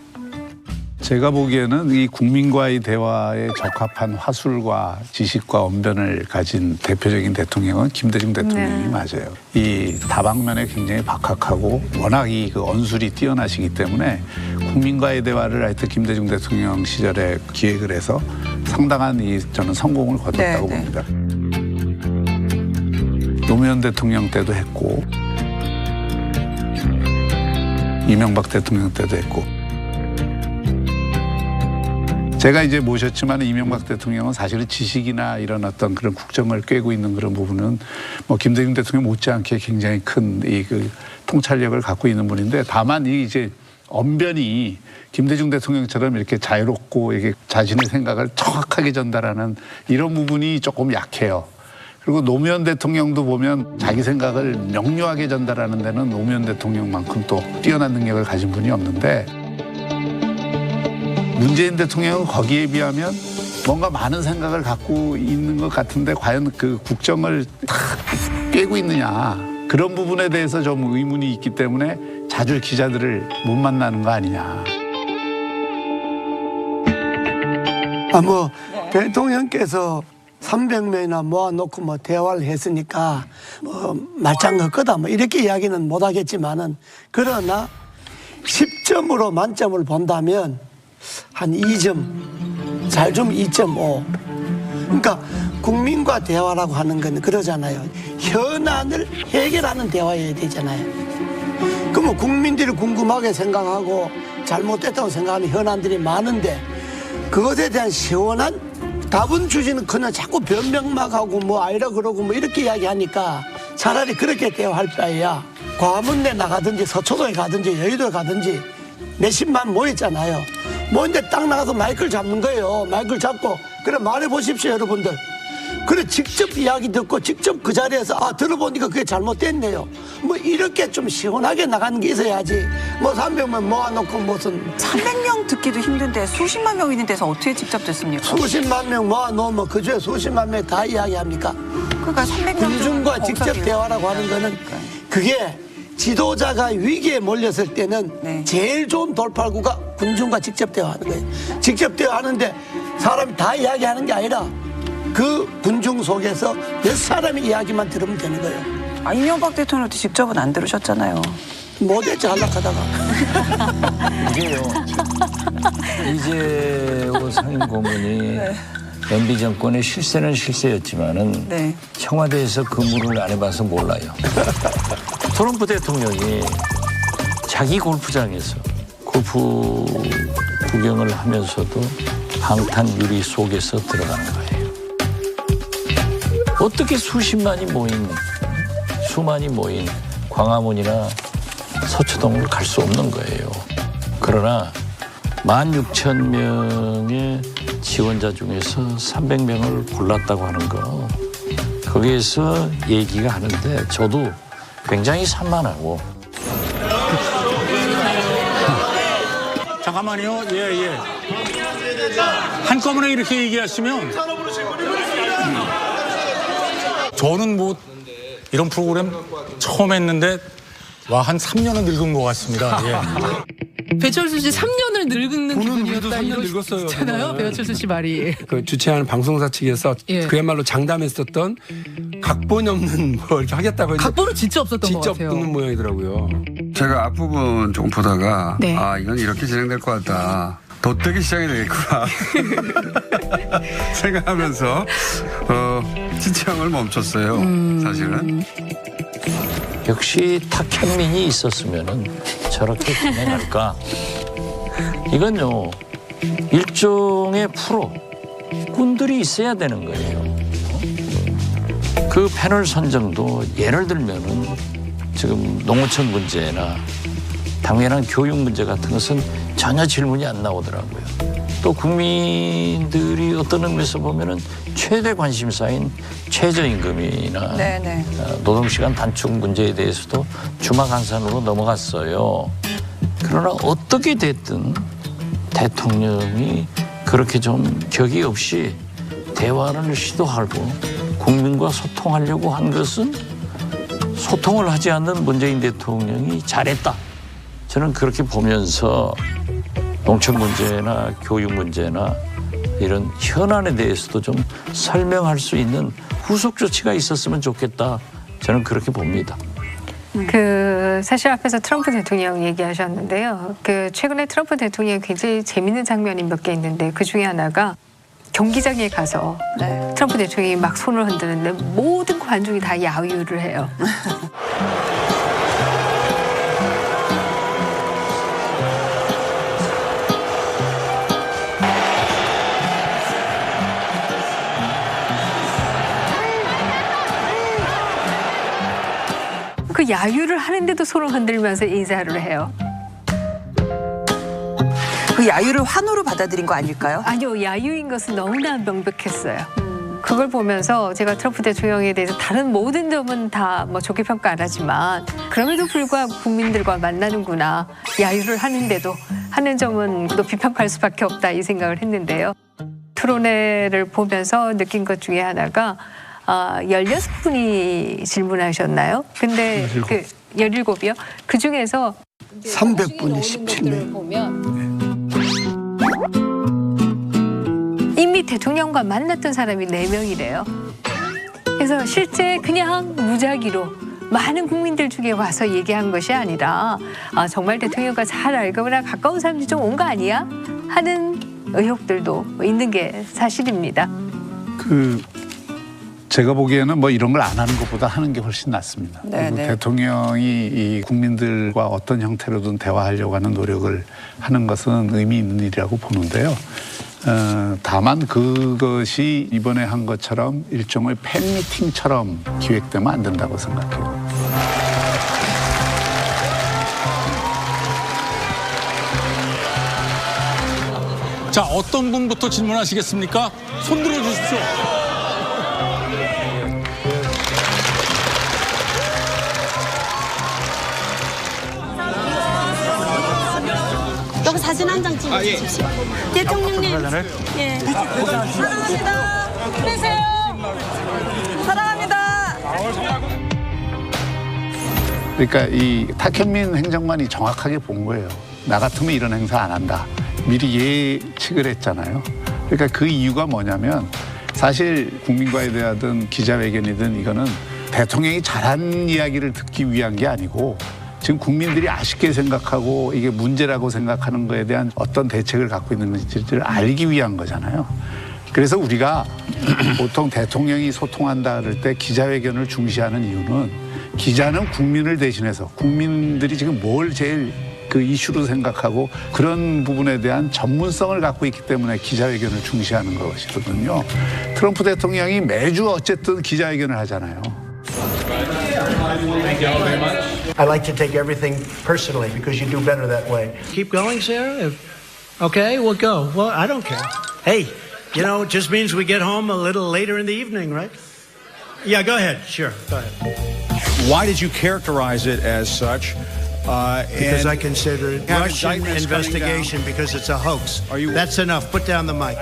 제가 보기에는 이 국민과의 대화에 적합한 화술과 지식과 언변을 가진 대표적인 대통령은 김대중 대통령이 맞아요. 이 다방면에 굉장히 박학하고 워낙 이 그 언술이 뛰어나시기 때문에 국민과의 대화를 하여튼 김대중 대통령 시절에 기획을 해서 상당한 저는 성공을 거뒀다고 봅니다. 노무현 대통령 때도 했고 이명박 대통령 때도 했고 제가 이제 모셨지만 이명박 대통령은 사실은 지식이나 이런 어떤 그런 국정을 꿰고 있는 그런 부분은 뭐 김대중 대통령 못지않게 굉장히 큰 이 그 통찰력을 갖고 있는 분인데 다만 이 이제 언변이 김대중 대통령처럼 이렇게 자유롭고 이렇게 자신의 생각을 정확하게 전달하는 이런 부분이 조금 약해요. 그리고 노무현 대통령도 보면 자기 생각을 명료하게 전달하는 데는 노무현 대통령만큼 또 뛰어난 능력을 가진 분이 없는데 문재인 대통령은 거기에 비하면 뭔가 많은 생각을 갖고 있는 것 같은데 과연 그 국정을 다 꿰고 있느냐 그런 부분에 대해서 좀 의문이 있기 때문에 자주 기자들을 못 만나는 거 아니냐. 대통령께서 300명이나 모아놓고 대화를 했으니까 말짱 거다 이렇게 이야기는 못 하겠지만은 그러나 10점으로 만점을 본다면 한 2점, 잘 좀 2.5. 그러니까 국민과 대화라고 하는 건 그러잖아요. 현안을 해결하는 대화여야 되잖아요. 그러면 국민들이 궁금하게 생각하고 잘못됐다고 생각하는 현안들이 많은데 그것에 대한 시원한 답은 주지는커녕 자꾸 변명만 하고 아니라 그러고 이렇게 이야기하니까 차라리 그렇게 대화할 바에야 광화문에 나가든지 서초동에 가든지 여의도에 가든지 몇십만 모였잖아요. 모였는데 딱 나가서 마이크를 잡는 거예요. 마이크를 잡고 그래 말해보십시오 여러분들. 그래 직접 이야기 듣고 직접 그 자리에서 들어보니까 그게 잘못됐네요. 이렇게 좀 시원하게 나가는 게 있어야지. 300명 모아놓고 무슨 300명 듣기도 힘든데 수십만 명 있는 데서 어떻게 직접 듣습니까? 수십만 명 모아놓으면 그중에 수십만 명 다 이야기합니까? 그러니까 300명 군중과 직접 대화라고 하는 거는 그게 지도자가 위기에 몰렸을 때는 제일 좋은 돌파구가 군중과 직접 대화하는 거예요. 직접 대화하는데 사람이 다 이야기하는 게 아니라 그 군중 속에서 몇 사람의 이야기만 들으면 되는 거예요. 이명박 대통령도 직접은 안 들으셨잖아요. 못했죠, 하려하다가. 이게요. 이재호 상임고문이 MB 정권의 실세는 실세였지만은 청와대에서 근무를 안 해봐서 몰라요. 트럼프 대통령이 자기 골프장에서 골프 구경을 하면서도 방탄 유리 속에서 들어가는 거예요. 어떻게 수십만이 모인, 수만이 모인 광화문이나 서초동을 갈 수 없는 거예요. 그러나 16,000명의 지원자 중에서 300명을 골랐다고 하는 거, 거기에서 얘기가 하는데 저도 굉장히 산만하고. 잠깐만요. 예. 한꺼번에 이렇게 얘기하시면 저는 이런 프로그램 처음 했는데 한 3년은 늙은 것 같습니다. 예. 배철수 씨 3년을 늙는 기분이었다 3년 늙었어요. 잖아요. 배철수 씨 말이. 그 주최하는 방송사 측에서 그야말로 장담했었던 각본이 없는 이렇게 하겠다고 했는데 각본은 진짜 없었던 것 같아요. 진짜 없는 모양이더라고요. 제가 앞부분 조금 보다가 이건 이렇게 진행될 것 같다. 돗대기 시작이 되겠구나 생각하면서 시청을 멈췄어요. 사실은. 역시 탁현민이 있었으면 저렇게 진행할까? 이건요, 일종의 프로, 꾼들이 있어야 되는 거예요. 그 패널 선정도 예를 들면은 지금 농어촌 문제나 당면한 교육 문제 같은 것은 전혀 질문이 안 나오더라고요. 또 국민들이 어떤 의미에서 보면은 최대 관심사인 최저임금이나 노동시간 단축 문제에 대해서도 주마강산으로 넘어갔어요. 그러나 어떻게 됐든 대통령이 그렇게 좀 격이 없이 대화를 시도하고 국민과 소통하려고 한 것은 소통을 하지 않는 문재인 대통령이 잘했다. 저는 그렇게 보면서 농촌 문제나 교육 문제나 이런 현안에 대해서도 좀 설명할 수 있는 후속 조치가 있었으면 좋겠다. 저는 그렇게 봅니다. 사실 앞에서 트럼프 대통령 얘기하셨는데요. 최근에 트럼프 대통령이 굉장히 재밌는 장면이 몇 개 있는데 그 중에 하나가 경기장에 가서 트럼프 대통령이 막 손을 흔드는데 모든 관중이 다 야유를 해요. 그 야유를 하는데도 손을 흔들면서 인사를 해요. 그 야유를 환호로 받아들인 거 아닐까요? 아니요, 야유인 것은 너무나 명백했어요. 그걸 보면서 제가 트럼프 대통령에 대해서 다른 모든 점은 다 뭐 좋게 평가 안 하지만 그럼에도 불구하고 국민들과 만나는구나, 야유를 하는데도 하는 점은 높이 평가할 수밖에 없다, 이 생각을 했는데요. 토론회를 보면서 느낀 것 중에 하나가 16분이 질문하셨나요? 근데 17이요? 그 중에서 300분이 17명. 보면 이미 대통령과 만났던 사람이 4명이래요. 그래서 실제 그냥 무작위로 많은 국민들 중에 와서 얘기한 것이 아니라 정말 대통령과 잘 알거나 가까운 사람들이 좀 온 거 아니야? 하는 의혹들도 있는 게 사실입니다. 제가 보기에는 뭐 이런 걸 안 하는 것보다 하는 게 훨씬 낫습니다. 대통령이 이 국민들과 어떤 형태로든 대화하려고 하는 노력을 하는 것은 의미 있는 일이라고 보는데요. 다만 그것이 이번에 한 것처럼 일종의 팬미팅처럼 기획되면 안 된다고 생각해요. 자, 어떤 분부터 질문하시겠습니까? 손 들어주십시오. 여기 사진 한 장 찍어주십시오. 대통령님. 예. 사랑합니다. 힘내세요. 사랑합니다. 그러니까 이 탁현민 행정관이 정확하게 본 거예요. 나 같으면 이런 행사 안 한다. 미리 예측을 했잖아요. 그러니까 그 이유가 뭐냐면 사실 국민과에 대하든 기자회견이든 이거는 대통령이 잘한 이야기를 듣기 위한 게 아니고 지금 국민들이 아쉽게 생각하고 이게 문제라고 생각하는 거에 대한 어떤 대책을 갖고 있는 건지를 알기 위한 거잖아요. 그래서 우리가 보통 대통령이 소통한다 그럴 때 기자회견을 중시하는 이유는 기자는 국민을 대신해서 국민들이 지금 뭘 제일 그 이슈로 생각하고 그런 부분에 대한 전문성을 갖고 있기 때문에 기자회견을 중시하는 것이거든요. 트럼프 대통령이 매주 어쨌든 기자회견을 하잖아요. I like to take everything personally because you do better that way. Keep going, Sarah? Okay, we'll go. Well, I don't care. Hey, you know, it just means we get home a little later in the evening, right? Yeah, go ahead. Sure, go ahead. Why did you characterize it as such? Because I consider it Russian investigation because it's a hoax. That's enough. Put down the mic.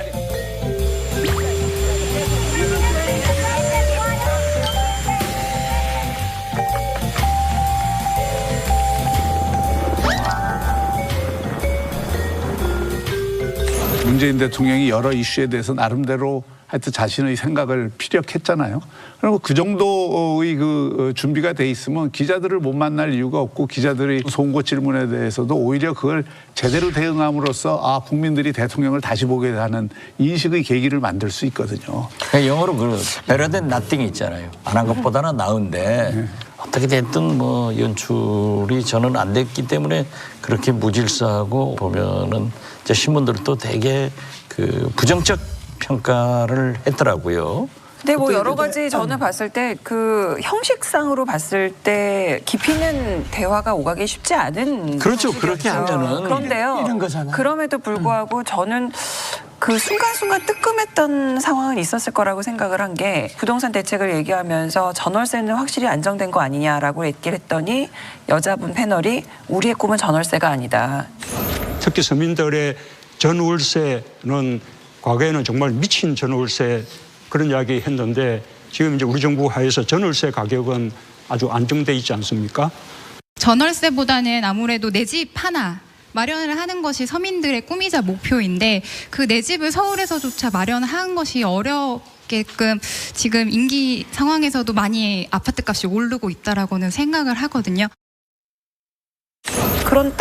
문재인 대통령이 여러 이슈에 대해서 나름대로 하여튼 자신의 생각을 피력했잖아요. 그리고 그 정도의 그 준비가 돼 있으면 기자들을 못 만날 이유가 없고 기자들의 송곳 질문에 대해서도 오히려 그걸 제대로 대응함으로써 국민들이 대통령을 다시 보게 하는 인식의 계기를 만들 수 있거든요. 영어로 그 better than nothing 있잖아요. 안 한 것보다는 나은데 어떻게 됐든 뭐 연출이 저는 안 됐기 때문에 그렇게 무질서하고 보면은 이제 신문들도 되게 그 부정적 평가를 했더라고요. 근데 뭐 여러 가지 저는 봤을 때 그 형식상으로 봤을 때 깊이 있는 대화가 오가기 쉽지 않은 그렇죠. 그렇게 하면은 그런데요. 이런 거잖아요. 그럼에도 불구하고 저는 그 순간순간 뜨끔했던 상황은 있었을 거라고 생각을 한 게 부동산 대책을 얘기하면서 전월세는 확실히 안정된 거 아니냐라고 얘기를 했더니 여자분 패널이 우리의 꿈은 전월세가 아니다. 특히 서민들의 전월세는 과거에는 정말 미친 전월세 그런 이야기 했는데 지금 이제 우리 정부 하에서 전월세 가격은 아주 안정돼 있지 않습니까? 전월세보다는 아무래도 내 집 하나 마련을 하는 것이 서민들의 꿈이자 목표인데 그 내 집을 서울에서조차 마련하는 것이 어렵게끔 지금 임기 상황에서도 많이 아파트값이 오르고 있다라고는 생각을 하거든요. 그런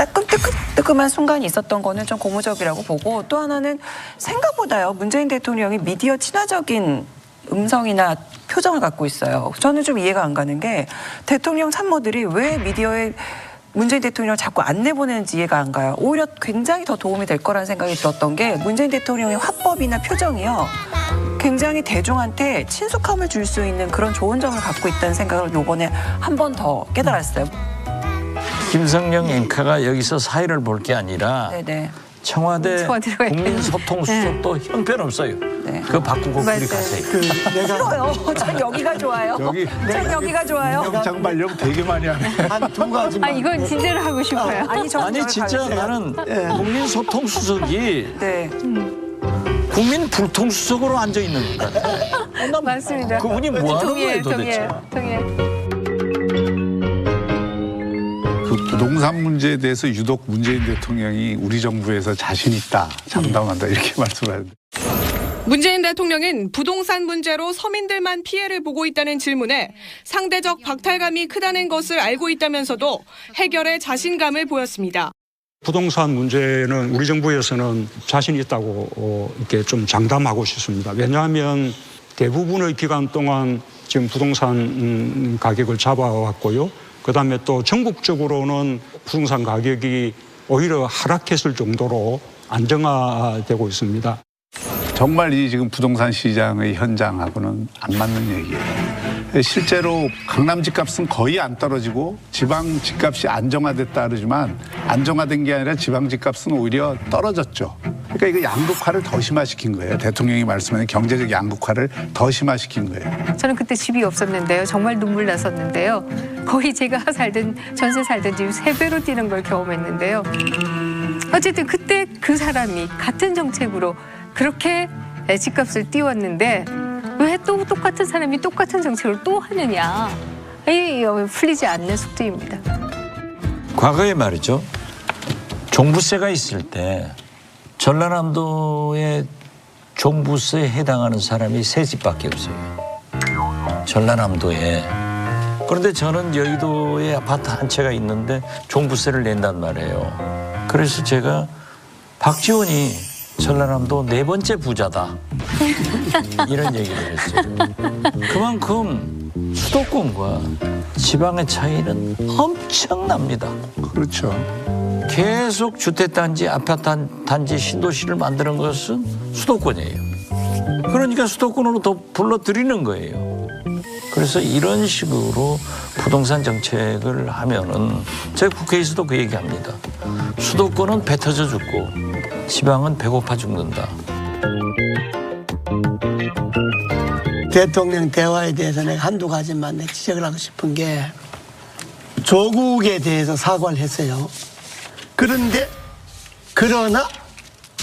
뜨끔한 순간이 있었던 거는 좀 고무적이라고 보고 또 하나는 생각보다요 문재인 대통령이 미디어 친화적인 음성이나 표정을 갖고 있어요. 저는 좀 이해가 안 가는 게 대통령 참모들이 왜 미디어에 문재인 대통령을 자꾸 안 내보내는지 이해가 안 가요. 오히려 굉장히 더 도움이 될 거라는 생각이 들었던 게 문재인 대통령의 화법이나 표정이요. 굉장히 대중한테 친숙함을 줄 수 있는 그런 좋은 점을 갖고 있다는 생각을 이번에 한 번 더 깨달았어요. 김성령 앵커가 여기서 사회를 볼 게 아니라 청와대 청와대로 국민소통수석도 형편없어요. 그거 바꾸고 그리 가세요. 싫어요. 전 여기가 좋아요. 전 여기가 좋아요. 영장 발령 되게 많이 하네. 한 두 가지만. 이건 진짜로 하고 싶어요. 아니 진짜 나는 국민소통수석이 국민 불통수석으로 앉아 있는 것 같아. 맞습니다. 그분이 뭐 하는 거예요 동의해요. 그 부동산 문제에 대해서 유독 문재인 대통령이 우리 정부에서 자신 있다, 장담한다 이렇게 말씀하는데. 문재인 대통령은 부동산 문제로 서민들만 피해를 보고 있다는 질문에 상대적 박탈감이 크다는 것을 알고 있다면서도 해결에 자신감을 보였습니다. 부동산 문제는 우리 정부에서는 자신 있다고 이렇게 좀 장담하고 싶습니다. 왜냐하면 대부분의 기간 동안 지금 부동산 가격을 잡아왔고요. 그다음에 또 전국적으로는 부동산 가격이 오히려 하락했을 정도로 안정화되고 있습니다. 정말 이 지금 부동산 시장의 현장하고는 안 맞는 얘기예요. 실제로 강남 집값은 거의 안 떨어지고 지방 집값이 안정화됐다 그러지만 안정화된 게 아니라 지방 집값은 오히려 떨어졌죠. 그러니까 이거 양극화를 더 심화시킨 거예요. 대통령이 말씀하는 경제적 양극화를 더 심화시킨 거예요. 저는 그때 집이 없었는데요. 정말 눈물 났었는데요. 거의 제가 전세 살던 집 3배로 뛰는 걸 경험했는데요. 어쨌든 그때 그 사람이 같은 정책으로 그렇게 집값을 띄웠는데 왜 또 똑같은 사람이 똑같은 정책을 또 하느냐. 이 풀리지 않는 숙제입니다. 과거에 말이죠. 종부세가 있을 때 전라남도의 종부세에 해당하는 사람이 3집밖에 없어요. 전라남도에. 그런데 저는 여의도에 아파트 한 채가 있는데 종부세를 낸단 말이에요. 그래서 제가 박지원이 전라남도 4번째 부자다. 이런 얘기를 했어요. 그만큼 수도권과 지방의 차이는 엄청납니다. 그렇죠. 계속 주택단지, 아파트 단지, 신도시를 만드는 것은 수도권이에요. 그러니까 수도권으로 더 불러들이는 거예요. 그래서 이런 식으로 부동산 정책을 하면은 제가 국회에서도 그 얘기합니다. 수도권은 배 터져 죽고 지방은 배고파 죽는다. 대통령 대화에 대해서 내가 한두 가지만 지적을 하고 싶은 게 조국에 대해서 사과를 했어요. 그러나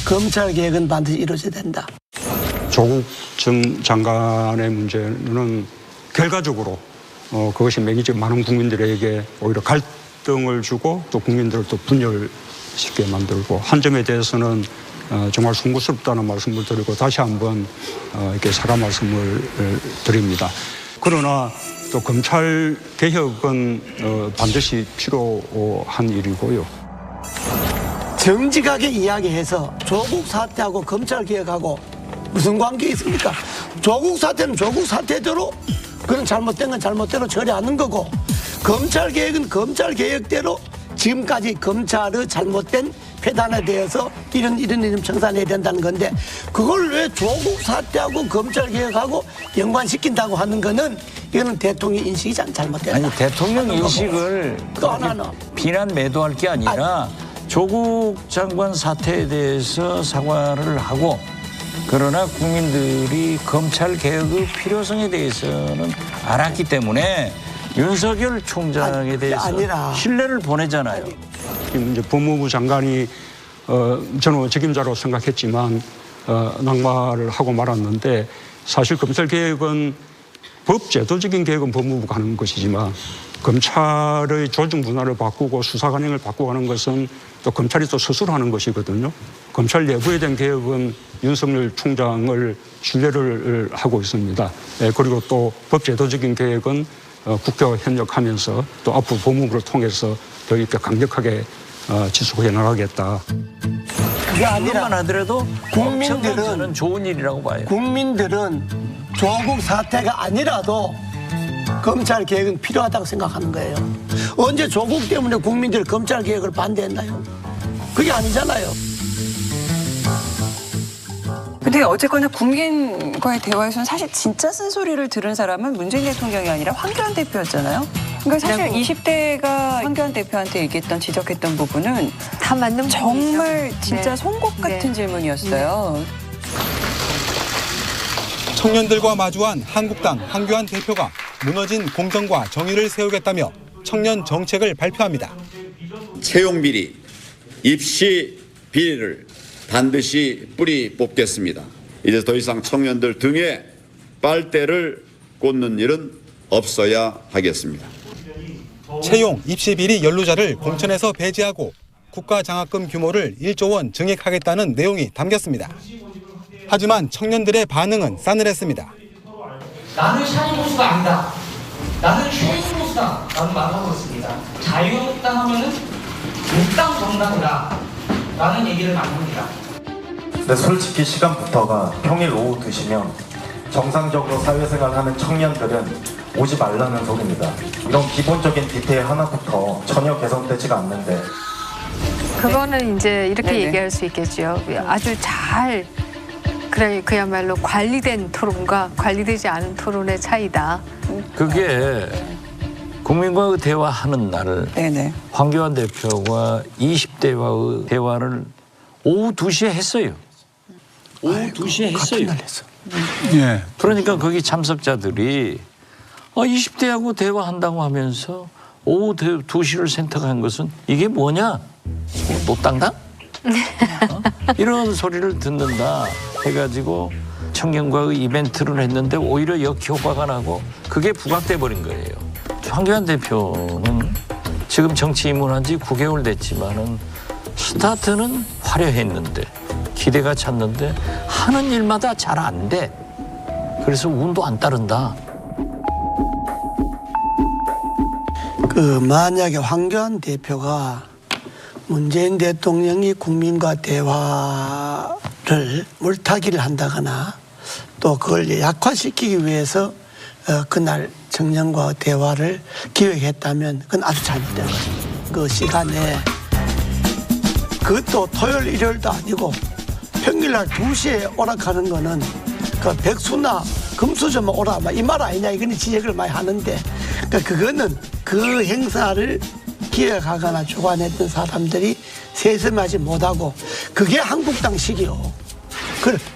검찰 개혁은 반드시 이루어져야 된다. 조국 전 장관의 문제는 결과적으로 그것이 많은 국민들에게 오히려 갈등을 주고 또 국민들을 또 분열시키게 만들고 한 점에 대해서는 정말 송구스럽다는 말씀을 드리고 다시 한번 이렇게 사과 말씀을 드립니다. 그러나 또 검찰 개혁은 반드시 필요한 일이고요. 정직하게 이야기해서 조국 사태하고 검찰 개혁하고 무슨 관계 있습니까? 조국 사태는 조국 사태대로 그건 잘못된 건 잘못대로 처리하는 거고 검찰 개혁은 검찰 개혁대로 지금까지 검찰의 잘못된 폐단에 대해서 이런 청산해야 된다는 건데 그걸 왜 조국 사태하고 검찰 개혁하고 연관시킨다고 하는 거는 이거는 대통령 인식이 잘못됐다. 아니 대통령 인식을 또 하나는 비난 매도할 게 아니라 조국 장관 사태에 대해서 사과를 하고 그러나 국민들이 검찰 개혁의 필요성에 대해서는 알았기 때문에 윤석열 총장에 대해서 신뢰를 보내잖아요. 지금 이제 법무부 장관이 저는 책임자로 생각했지만 낙마를 하고 말았는데 사실 검찰 개혁은 법 제도적인 개혁은 법무부가 하는 것이지만 검찰의 조직 문화를 바꾸고 수사 관행을 바꾸고 하는 것은 또 검찰이 또 스스로 하는 것이거든요. 검찰 내부에 대한 개혁은 윤석열 총장을 신뢰를 하고 있습니다. 그리고 또 법 제도적인 개혁은 국회와 협력하면서 또 앞으로 법무부를 통해서 더 이렇게 강력하게 지속해 나가겠다. 그게 아니라 하더라도 국민들은 좋은 일이라고 봐요. 국민들은 조국 사태가 아니라도 검찰 개혁은 필요하다고 생각하는 거예요. 언제 조국 때문에 국민들이 검찰 개혁을 반대했나요? 그게 아니잖아요. 근데 어쨌거나 국민과의 대화에서는 사실 진짜 쓴소리를 들은 사람은 문재인 대통령이 아니라 황교안 대표였잖아요. 그러니까 사실 20대가 황교안 대표한테 얘기했던 지적했던 부분은 다 맞는 정말 부분이죠. 진짜 네. 송곳 같은 질문이었어요. 청년들과 마주한 한국당 황교안 대표가 무너진 공정과 정의를 세우겠다며 청년 정책을 발표합니다. 채용 비리, 입시 비리를 반드시 뿌리 뽑겠습니다. 이제 더 이상 청년들 등에 빨대를 꽂는 일은 없어야 하겠습니다. 채용, 입시 비리 연루자를 공천에서 배제하고 국가장학금 규모를 1조 원 증액하겠다는 내용이 담겼습니다. 하지만 청년들의 반응은 싸늘했습니다. 나는 샤이보수가 아니다. 나는 쉐이보수다. 라는 말을 하고 있습니다. 자유한국당 하면은 옥당 정당이다. 라는 얘기를 많이 합니다. 근데 솔직히 시간부터가 평일 오후 2시면 정상적으로 사회생활하는 청년들은 오지 말라는 소리입니다. 이런 기본적인 디테일 하나부터 전혀 개선되지가 않는데. 그거는 이제 이렇게 네네. 얘기할 수 있겠죠. 아주 잘 그야말로 관리된 토론과 관리되지 않은 토론의 차이다. 그게 국민과의 대화하는 날 황교안 대표가 20대와의 대화를 오후 2시에 했어요. 오후 2시에 했어요. 예. 그러니까 거기 참석자들이 20대하고 대화한다고 하면서 오후 2시를 선택한 것은 이게 뭐냐? 노땅당? 이런 소리를 듣는다 해가지고 청년과의 이벤트를 했는데 오히려 역효과가 나고 그게 부각돼 버린 거예요. 황교안 대표는 지금 정치 입문한 지 9개월 됐지만은 스타트는 화려했는데 기대가 찼는데 하는 일마다 잘 안 돼. 그래서 운도 안 따른다. 만약에 황교안 대표가 문재인 대통령이 국민과 대화를 물타기를 한다거나 또 그걸 약화시키기 위해서 그날 청년과 대화를 기획했다면 그건 아주 잘못된 거죠. 그 시간에 그것도 토요일 일요일도 아니고 평일날 2시에 오락하는 거는 그 백수나 금수저만 오라 이 말 아니냐 이거는 지적을 많이 하는데 그러니까 그거는 그 행사를 기획하거나 주관했던 사람들이 세심하지 못하고 그게 한국당식이요.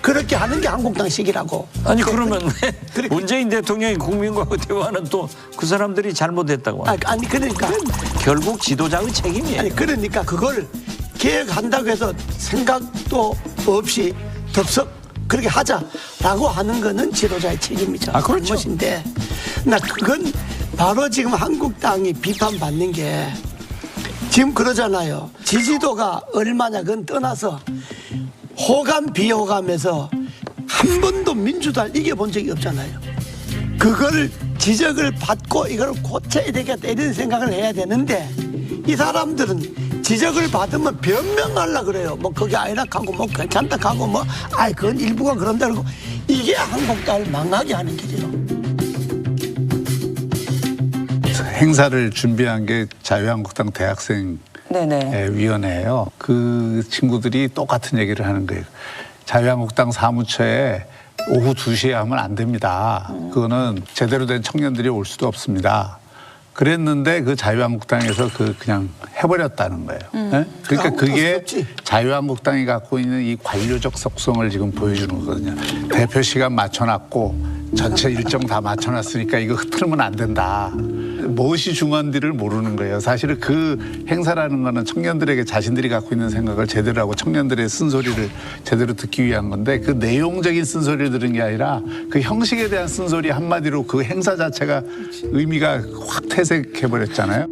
그렇게 하는 게 한국당식이라고. 아니 그러면 왜 문재인 대통령이 국민과 대화는 또 그 사람들이 잘못했다고 하는 아니 그러니까 결국 지도자의 책임이에요. 아니 그러니까 그걸 계획한다고 해서 생각도 없이 덥석 그렇게 하자라고 하는 거는 지도자의 책임이죠. 그렇죠. 잘못인데 나 그건 바로 지금 한국당이 비판받는 게 지금 그러잖아요. 지지도가 얼마냐 그건 떠나서 호감 비호감에서 한 번도 민주당을 이겨본 적이 없잖아요. 그걸 지적을 받고 이걸 고쳐야 되겠다 이런 생각을 해야 되는데 이 사람들은 지적을 받으면 변명하려고 그래요. 뭐 그게 아니라 하고 뭐 괜찮다 하고 뭐 그건 일부가 그런다 그러고 이게 한국당을 망하게 하는 길이에요. 행사를 준비한 게 자유한국당 대학생 위원회예요. 그 친구들이 똑같은 얘기를 하는 거예요. 자유한국당 사무처에 오후 2시에 하면 안 됩니다. 그거는 제대로 된 청년들이 올 수도 없습니다. 그랬는데 그 자유한국당에서 그냥 해버렸다는 거예요. 네? 그러니까 그게 자유한국당이 갖고 있는 이 관료적 속성을 지금 보여주는 거거든요. 대표 시간 맞춰놨고 전체 일정 다 맞춰놨으니까 이거 흐트르면 안 된다. 무엇이 중요한지를 모르는 거예요. 사실은 그 행사라는 거는 청년들에게 자신들이 갖고 있는 생각을 제대로 하고 청년들의 쓴소리를 제대로 듣기 위한 건데 그 내용적인 쓴소리를 들은 게 아니라 그 형식에 대한 쓴소리 한마디로 그 행사 자체가 의미가 확 퇴색해버렸잖아요.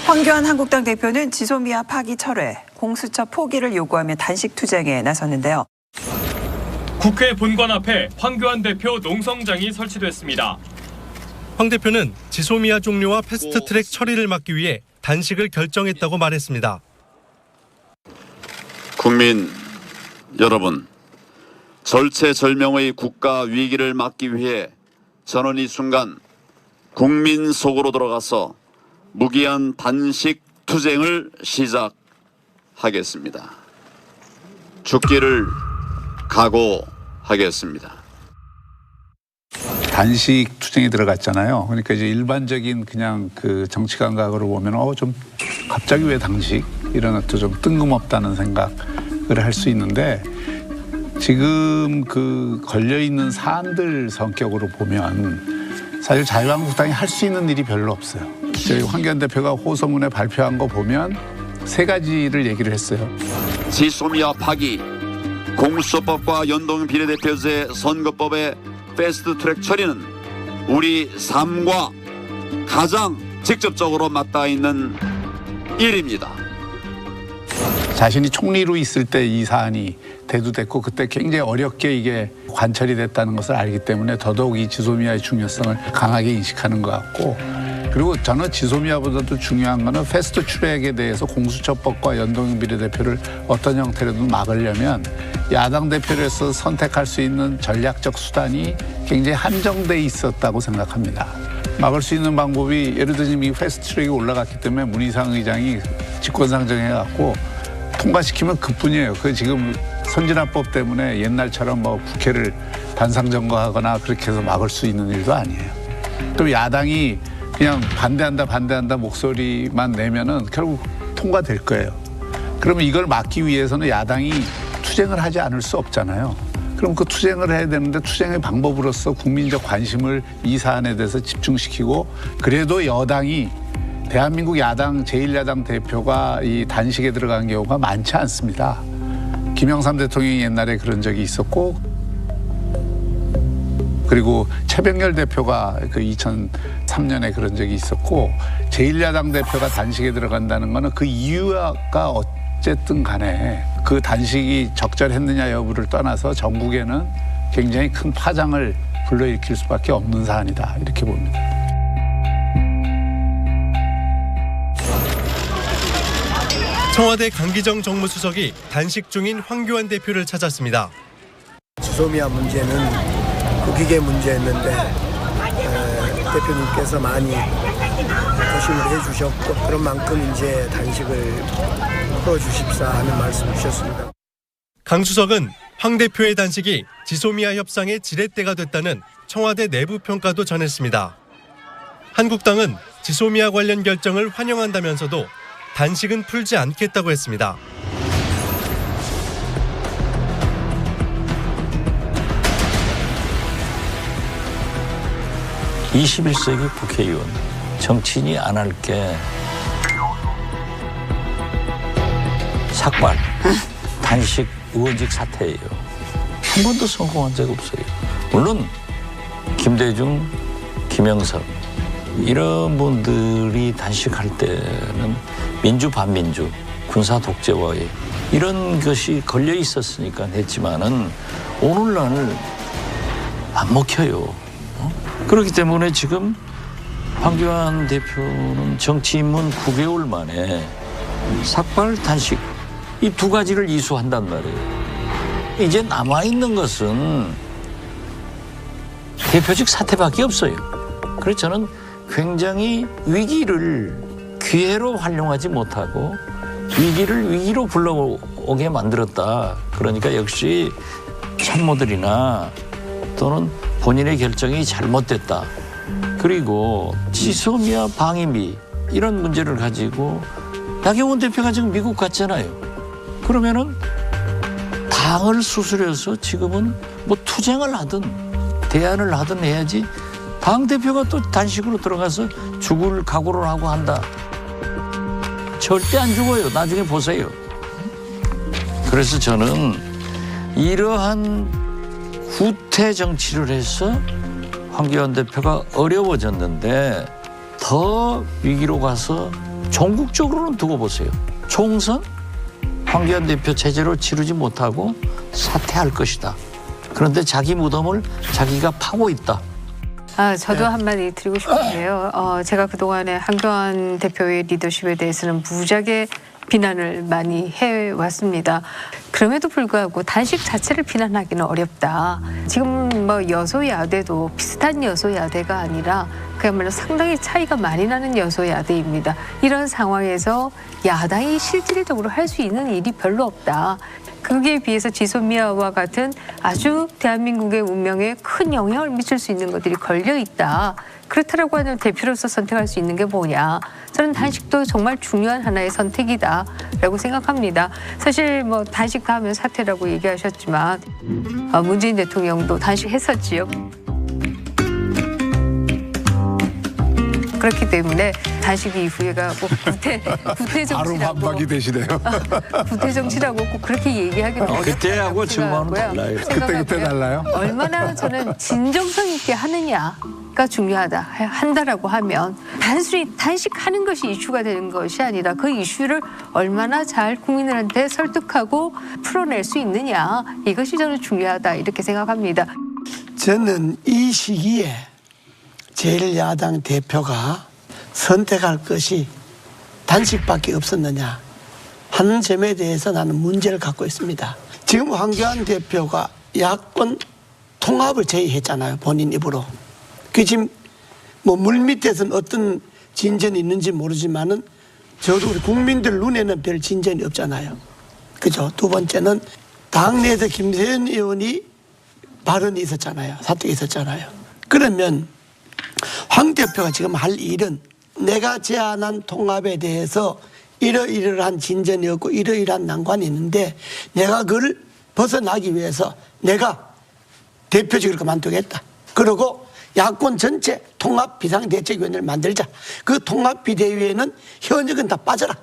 황교안 한국당 대표는 지소미아 파기 철회, 공수처 포기를 요구하며 단식 투쟁에 나섰는데요. 국회 본관 앞에 황교안 대표 농성장이 설치됐습니다. 황 대표는 지소미아 종료와 패스트트랙 처리를 막기 위해 단식을 결정했다고 말했습니다. 국민 여러분, 절체절명의 국가 위기를 막기 위해 저는 이 순간 국민 속으로 들어가서 무기한 단식 투쟁을 시작하겠습니다. 죽기를 각오하겠습니다. 단식 투쟁이 들어갔잖아요. 그러니까 이제 일반적인 그냥 그 정치 감각으로 보면 좀 갑자기 왜 단식 이런 어떤 좀 뜬금없다는 생각을 할 수 있는데 지금 그 걸려 있는 사안들 성격으로 보면 사실 자유한국당이 할 수 있는 일이 별로 없어요. 저희 황교안 대표가 호소문에 발표한 거 보면 3가지를 얘기를 했어요. 지소미아 파기, 공수처법과 연동 비례대표제 선거법의 패스트트랙 처리는 우리 삶과 가장 직접적으로 맞닿아 있는 일입니다. 자신이 총리로 있을 때 이 사안이 대두됐고 그때 굉장히 어렵게 이게 관철이 됐다는 것을 알기 때문에 더더욱 이 지소미아의 중요성을 강하게 인식하는 것 같고, 그리고 저는 지소미아보다도 중요한 거는 패스트 트랙에 대해서 공수처법과 연동형 비례대표를 어떤 형태로든 막으려면 야당 대표로서 선택할 수 있는 전략적 수단이 굉장히 한정돼 있었다고 생각합니다. 막을 수 있는 방법이 예를 들어 지금 이 패스트 트랙이 올라갔기 때문에 문희상 의장이 직권상정해갖고 통과시키면 그뿐이에요. 그 지금 선진화법 때문에 옛날처럼 뭐 국회를 단상점거하거나 그렇게 해서 막을 수 있는 일도 아니에요. 또 야당이 그냥 반대한다 목소리만 내면은 결국 통과될 거예요. 그러면 이걸 막기 위해서는 야당이 투쟁을 하지 않을 수 없잖아요. 그럼 그 투쟁을 해야 되는데 투쟁의 방법으로서 국민적 관심을 이 사안에 대해서 집중시키고, 그래도 여당이 대한민국 야당 제1야당 대표가 이 단식에 들어간 경우가 많지 않습니다. 김영삼 대통령이 옛날에 그런 적이 있었고, 그리고 최병렬 대표가 그 2003년에 그런 적이 있었고, 제1야당 대표가 단식에 들어간다는 거는 그 이유가 어쨌든 간에 그 단식이 적절했느냐 여부를 떠나서 전국에는 굉장히 큰 파장을 불러일으킬 수밖에 없는 사안이다, 이렇게 봅니다. 청와대 강기정 정무수석이 단식 중인 황교안 대표를 찾았습니다. 지소미아 문제는 국익의 문제였는데 대표님께서 많이 고심을 해주셨고 그런 만큼 이제 단식을 풀어주십사 하는 말씀을 주셨습니다. 강 수석은 황 대표의 단식이 지소미아 협상의 지렛대가 됐다는 청와대 내부 평가도 전했습니다. 한국당은 지소미아 관련 결정을 환영한다면서도 단식은 풀지 않겠다고 했습니다. (21세기) 국회의원 정치인이 안 할 게 삭발, 단식 의원직 사퇴예요. 한 번도 성공한 적 없어요. 물론 김대중, 김영삼 이런 분들이 단식할 때는 민주 반민주, 군사 독재와의 이런 것이 걸려 있었으니까 했지만은 오늘날 안 먹혀요. 그렇기 때문에 지금 황교안 대표는 정치 입문 9개월 만에 삭발, 단식 이 2가지를 이수한단 말이에요. 이제 남아있는 것은 대표직 사퇴밖에 없어요. 그래서 저는 굉장히 위기를 기회로 활용하지 못하고 위기를 위기로 불러오게 만들었다. 그러니까 역시 참모들이나 또는 본인의 결정이 잘못됐다. 그리고 지소미아 방위비 이런 문제를 가지고 나경원 대표가 지금 미국 갔잖아요. 그러면은 당을 수술해서 지금은 뭐 투쟁을 하든 대안을 하든 해야지 당 대표가 또 단식으로 들어가서 죽을 각오를 하고 한다. 절대 안 죽어요. 나중에 보세요. 그래서 저는 이러한 후퇴 정치를 해서 황교안 대표가 어려워졌는데 더 위기로 가서 전국적으로는 두고 보세요. 총선 황교안 대표 체제로 치르지 못하고 사퇴할 것이다. 그런데 자기 무덤을 자기가 파고 있다. 저도 한마디 드리고 싶은데요. 제가 그동안에 황교안 대표의 리더십에 대해서는 무지하게 비난을 많이 해왔습니다. 그럼에도 불구하고 단식 자체를 비난하기는 어렵다. 지금 뭐 여소야대도 비슷한 여소야대가 아니라 그야말로 상당히 차이가 많이 나는 여소야대입니다. 이런 상황에서 야당이 실질적으로 할 수 있는 일이 별로 없다. 거기에 비해서 지소미아와 같은 아주 대한민국의 운명에 큰 영향을 미칠 수 있는 것들이 걸려 있다. 그렇다라고 하면 대표로서 선택할 수 있는 게 뭐냐. 저는 단식도 정말 중요한 하나의 선택이다라고 생각합니다. 사실 뭐 단식 하면 사퇴라고 얘기하셨지만 문재인 대통령도 단식했었지요. 그렇기 때문에 단식 이후에가 꼭 구태 정치라고 바로 반박이 되시네요. 구태 정치라고 꼭 그렇게 얘기하기는 어렵다고 그때하고 지금하고는 달라요. 그때 달라요? 얼마나 저는 진정성 있게 하느냐가 중요하다 한다라고 하면 단순히 단식하는 것이 이슈가 되는 것이 아니라 그 이슈를 얼마나 잘 국민들한테 설득하고 풀어낼 수 있느냐 이것이 저는 중요하다 이렇게 생각합니다. 저는 이 시기에 제1야당 대표가 선택할 것이 단식밖에 없었느냐 하는 점에 대해서 나는 문제를 갖고 있습니다. 지금 황교안 대표가 야권 통합을 제의했잖아요. 본인 입으로. 그 지금 뭐 물밑에서는 어떤 진전이 있는지 모르지만은 저도 우리 국민들 눈에는 별 진전이 없잖아요. 그죠? 두 번째는 당내에서 김세현 의원이 발언이 있었잖아요. 사퇴가 있었잖아요. 그러면 황 대표가 지금 할 일은 내가 제안한 통합에 대해서 이러이러한 진전이 없고 이러이러한 난관이 있는데 내가 그걸 벗어나기 위해서 내가 대표직을 그만두겠다. 그리고 야권 전체 통합 비상대책위원회를 만들자. 그 통합 비대위에는 현역은 다 빠져라.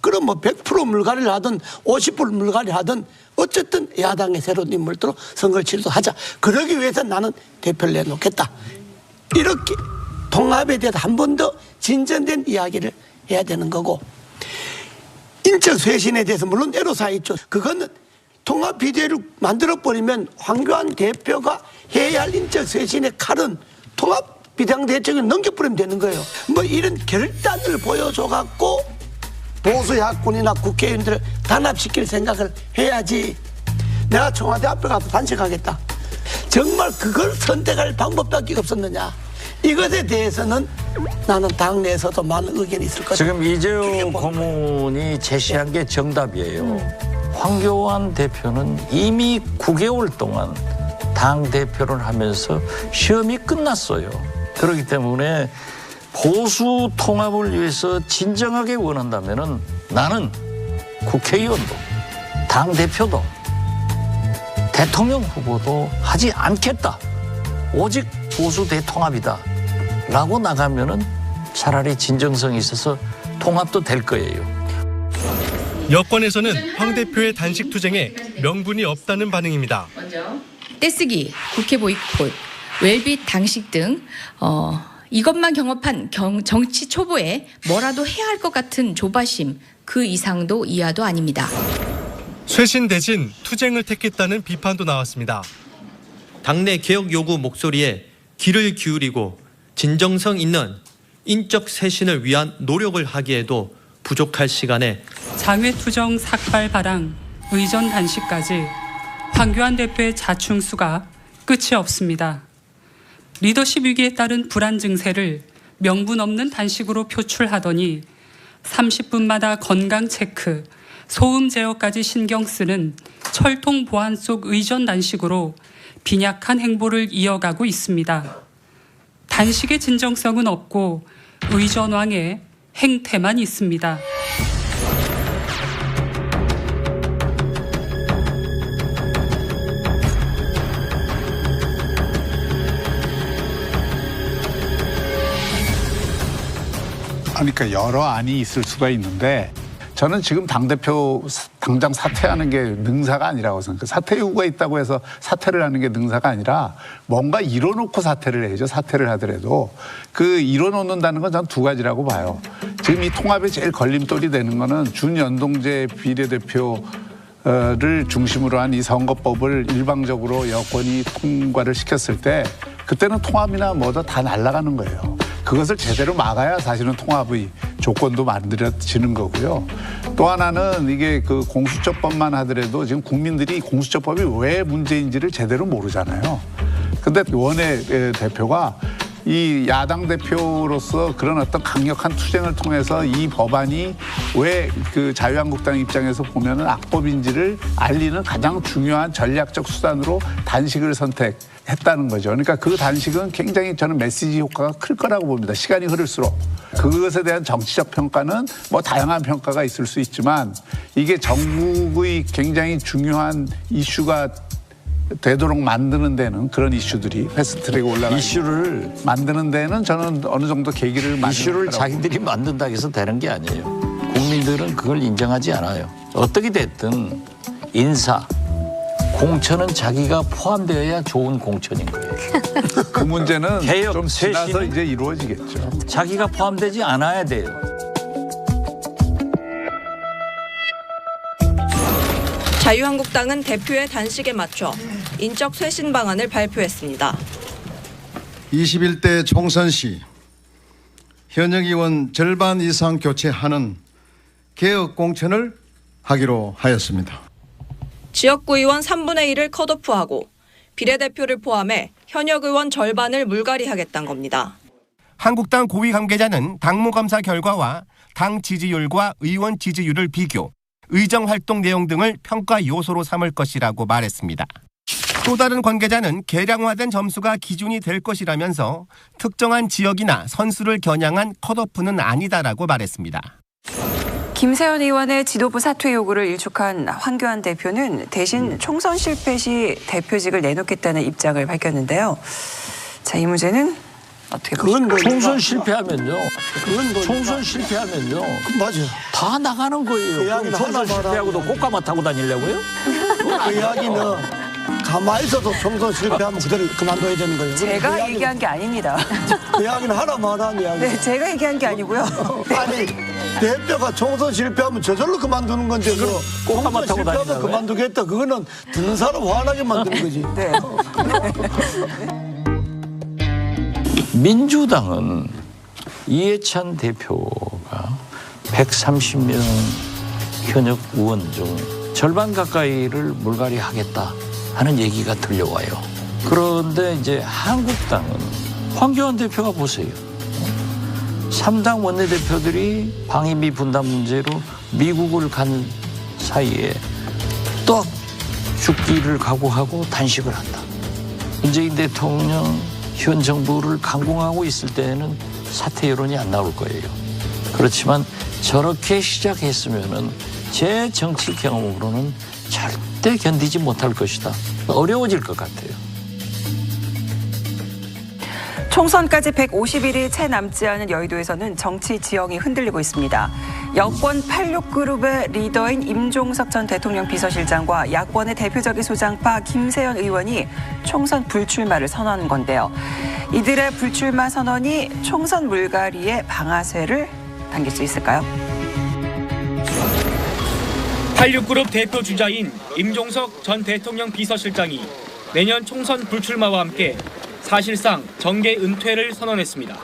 그럼 뭐 100% 물갈이를 하든 50% 물갈이를 하든 어쨌든 야당의 새로운 인물들로 선거를 치르도록 하자. 그러기 위해서 나는 대표를 내놓겠다. 이렇게 통합에 대해서 한 번 더 진전된 이야기를 해야 되는 거고 인적 쇄신에 대해서 물론 애로사항이 있죠. 그거는 통합 비대위를 만들어버리면 황교안 대표가 해야 할 인적 쇄신의 칼은 통합 비상대책을 넘겨버리면 되는 거예요. 뭐 이런 결단을 보여줘갖고 보수 야권이나 국회의원들을 단합시킬 생각을 해야지. 내가 청와대 앞에 가서 단식하겠다. 정말 그걸 선택할 방법밖에 없었느냐. 이것에 대해서는 나는 당내에서도 많은 의견이 있을 거다. 지금 이재호 고문이 제시한 게 정답이에요. 황교안 대표는 이미 9개월 동안 당대표를 하면서 시험이 끝났어요. 그렇기 때문에 보수 통합을 위해서 진정하게 원한다면 나는 국회의원도 당대표도 대통령 후보도 하지 않겠다. 오직 보수 대통합이다. 라고 나가면은 차라리 진정성이 있어서 통합도 될 거예요. 여권에서는 황 대표의 단식 투쟁에 명분이 없다는 반응입니다. 떼쓰기, 국회 보이콧, 웰빗 당식 등 이것만 경험한 정치 초보에 뭐라도 해야 할 것 같은 조바심 그 이상도 이하도 아닙니다. 쇄신 대신 투쟁을 택했다는 비판도 나왔습니다. 당내 개혁 요구 목소리에 귀를 기울이고 진정성 있는 인적 쇄신을 위한 노력을 하기에도 부족할 시간에 장외투정 삭발 발항, 의전 단식까지 황교안 대표의 자충수가 끝이 없습니다. 리더십 위기에 따른 불안 증세를 명분 없는 단식으로 표출하더니 30분마다 건강 체크, 소음 제어까지 신경 쓰는 철통 보안 속 의전 단식으로 빈약한 행보를 이어가고 있습니다. 단식의 진정성은 없고 의전왕의 행태만 있습니다. 그러니까 여러 안이 있을 수가 있는데 저는 지금 당대표 당장 사퇴하는 게 능사가 아니라고 생각해요. 사퇴 요구가 있다고 해서 사퇴를 하는 게 능사가 아니라 뭔가 이뤄놓고 사퇴를 해야죠. 사퇴를 하더라도 그 이뤄놓는다는 건 저는 두 가지라고 봐요. 지금 이 통합에 제일 걸림돌이 되는 거는 준연동제 비례대표를 중심으로 한 이 선거법을 일방적으로 여권이 통과를 시켰을 때 그때는 통합이나 뭐도 다 날아가는 거예요. 그것을 제대로 막아야 사실은 통합의 조건도 만들어지는 거고요. 또 하나는 이게 그 공수처법만 하더라도 지금 국민들이 공수처법이 왜 문제인지를 제대로 모르잖아요. 근데 원외 대표가 이 야당 대표로서 그런 어떤 강력한 투쟁을 통해서 이 법안이 왜 그 자유한국당 입장에서 보면은 악법인지를 알리는 가장 중요한 전략적 수단으로 단식을 선택했다는 거죠. 그러니까 그 단식은 굉장히 저는 메시지 효과가 클 거라고 봅니다. 시간이 흐를수록. 그것에 대한 정치적 평가는 뭐 다양한 평가가 있을 수 있지만 이게 전국의 굉장히 중요한 이슈가 되도록 만드는 데는 그런 이슈들이 패스트트랙에 올라가는 이슈를 만드는 데는 저는 어느 정도 계기를 이슈를 자기들이 만든다고 해서 되는 게 아니에요. 국민들은 그걸 인정하지 않아요. 어떻게 됐든 인사, 공천은 자기가 포함되어야 좋은 공천인 거예요. 그 문제는 개혁, 좀 지나서 쇄신은 이제 이루어지겠죠. 자기가 포함되지 않아야 돼요. 자유한국당은 대표의 단식에 맞춰 인적 쇄신 방안을 발표했습니다. 21대 총선 시 현역 의원 절반 이상 교체하는 개혁 공천을 하기로 하였습니다. 지역구 의원 3분의 1을 컷오프하고 비례대표를 포함해 현역 의원 절반을 물갈이하겠다는 겁니다. 한국당 고위 관계자는 당무검사 결과와 당 지지율과 의원 지지율을 비교, 의정활동 내용 등을 평가 요소로 삼을 것이라고 말했습니다. 또 다른 관계자는 계량화된 점수가 기준이 될 것이라면서 특정한 지역이나 선수를 겨냥한 컷오프는 아니다라고 말했습니다. 김세현 의원의 지도부 사퇴 요구를 일축한 황교안 대표는 대신 총선 실패 시 대표직을 내놓겠다는 입장을 밝혔는데요. 자, 이 문제는 어떻게 보십니까? 총선 실패하면요. 총선 실패하면요. 맞아요. 다 나가는 거예요. 총선 실패하고도 꽃가마 타고 다니려고요? 그 이야기는 가만히 있어도 총선 실패하면 그대로 그만둬야 되는 거예요. 제가 얘기한 게 아닙니다. 그 이야기는 하나만 하는 이야기. 네, 제가 얘기한 게 아니고요. 아니 대표가 총선 실패하면 저절로 그만두는 건데 꽃가마 타고 실패하면 그만두겠다. 그거는 듣는 사람 화나게 만드는 거지. 네. 민주당은 이해찬 대표가 130명 현역 의원 중 절반 가까이를 물갈이하겠다 하는 얘기가 들려와요. 그런데 이제 한국당은 황교안 대표가 보세요. 3당 원내대표들이 방위비 분담 문제로 미국을 간 사이에 또 죽기를 각오하고 단식을 한다. 문재인 대통령 현 정부를 강공하고 있을 때는 사퇴 여론이 안 나올 거예요. 그렇지만 저렇게 시작했으면은 제 정치 경험으로는 절대 견디지 못할 것이다. 어려워질 것 같아요. 총선까지 150일이 채 남지 않은 여의도에서는 정치 지형이 흔들리고 있습니다. 여권 86그룹의 리더인 임종석 전 대통령 비서실장과 야권의 대표적인 소장파 김세현 의원이 총선 불출마를 선언한 건데요. 이들의 불출마 선언이 총선 물갈이의 방아쇠를 당길 수 있을까요? 86그룹 대표 주자인 임종석 전 대통령 비서실장이 내년 총선 불출마와 함께 사실상 정계 은퇴를 선언했습니다.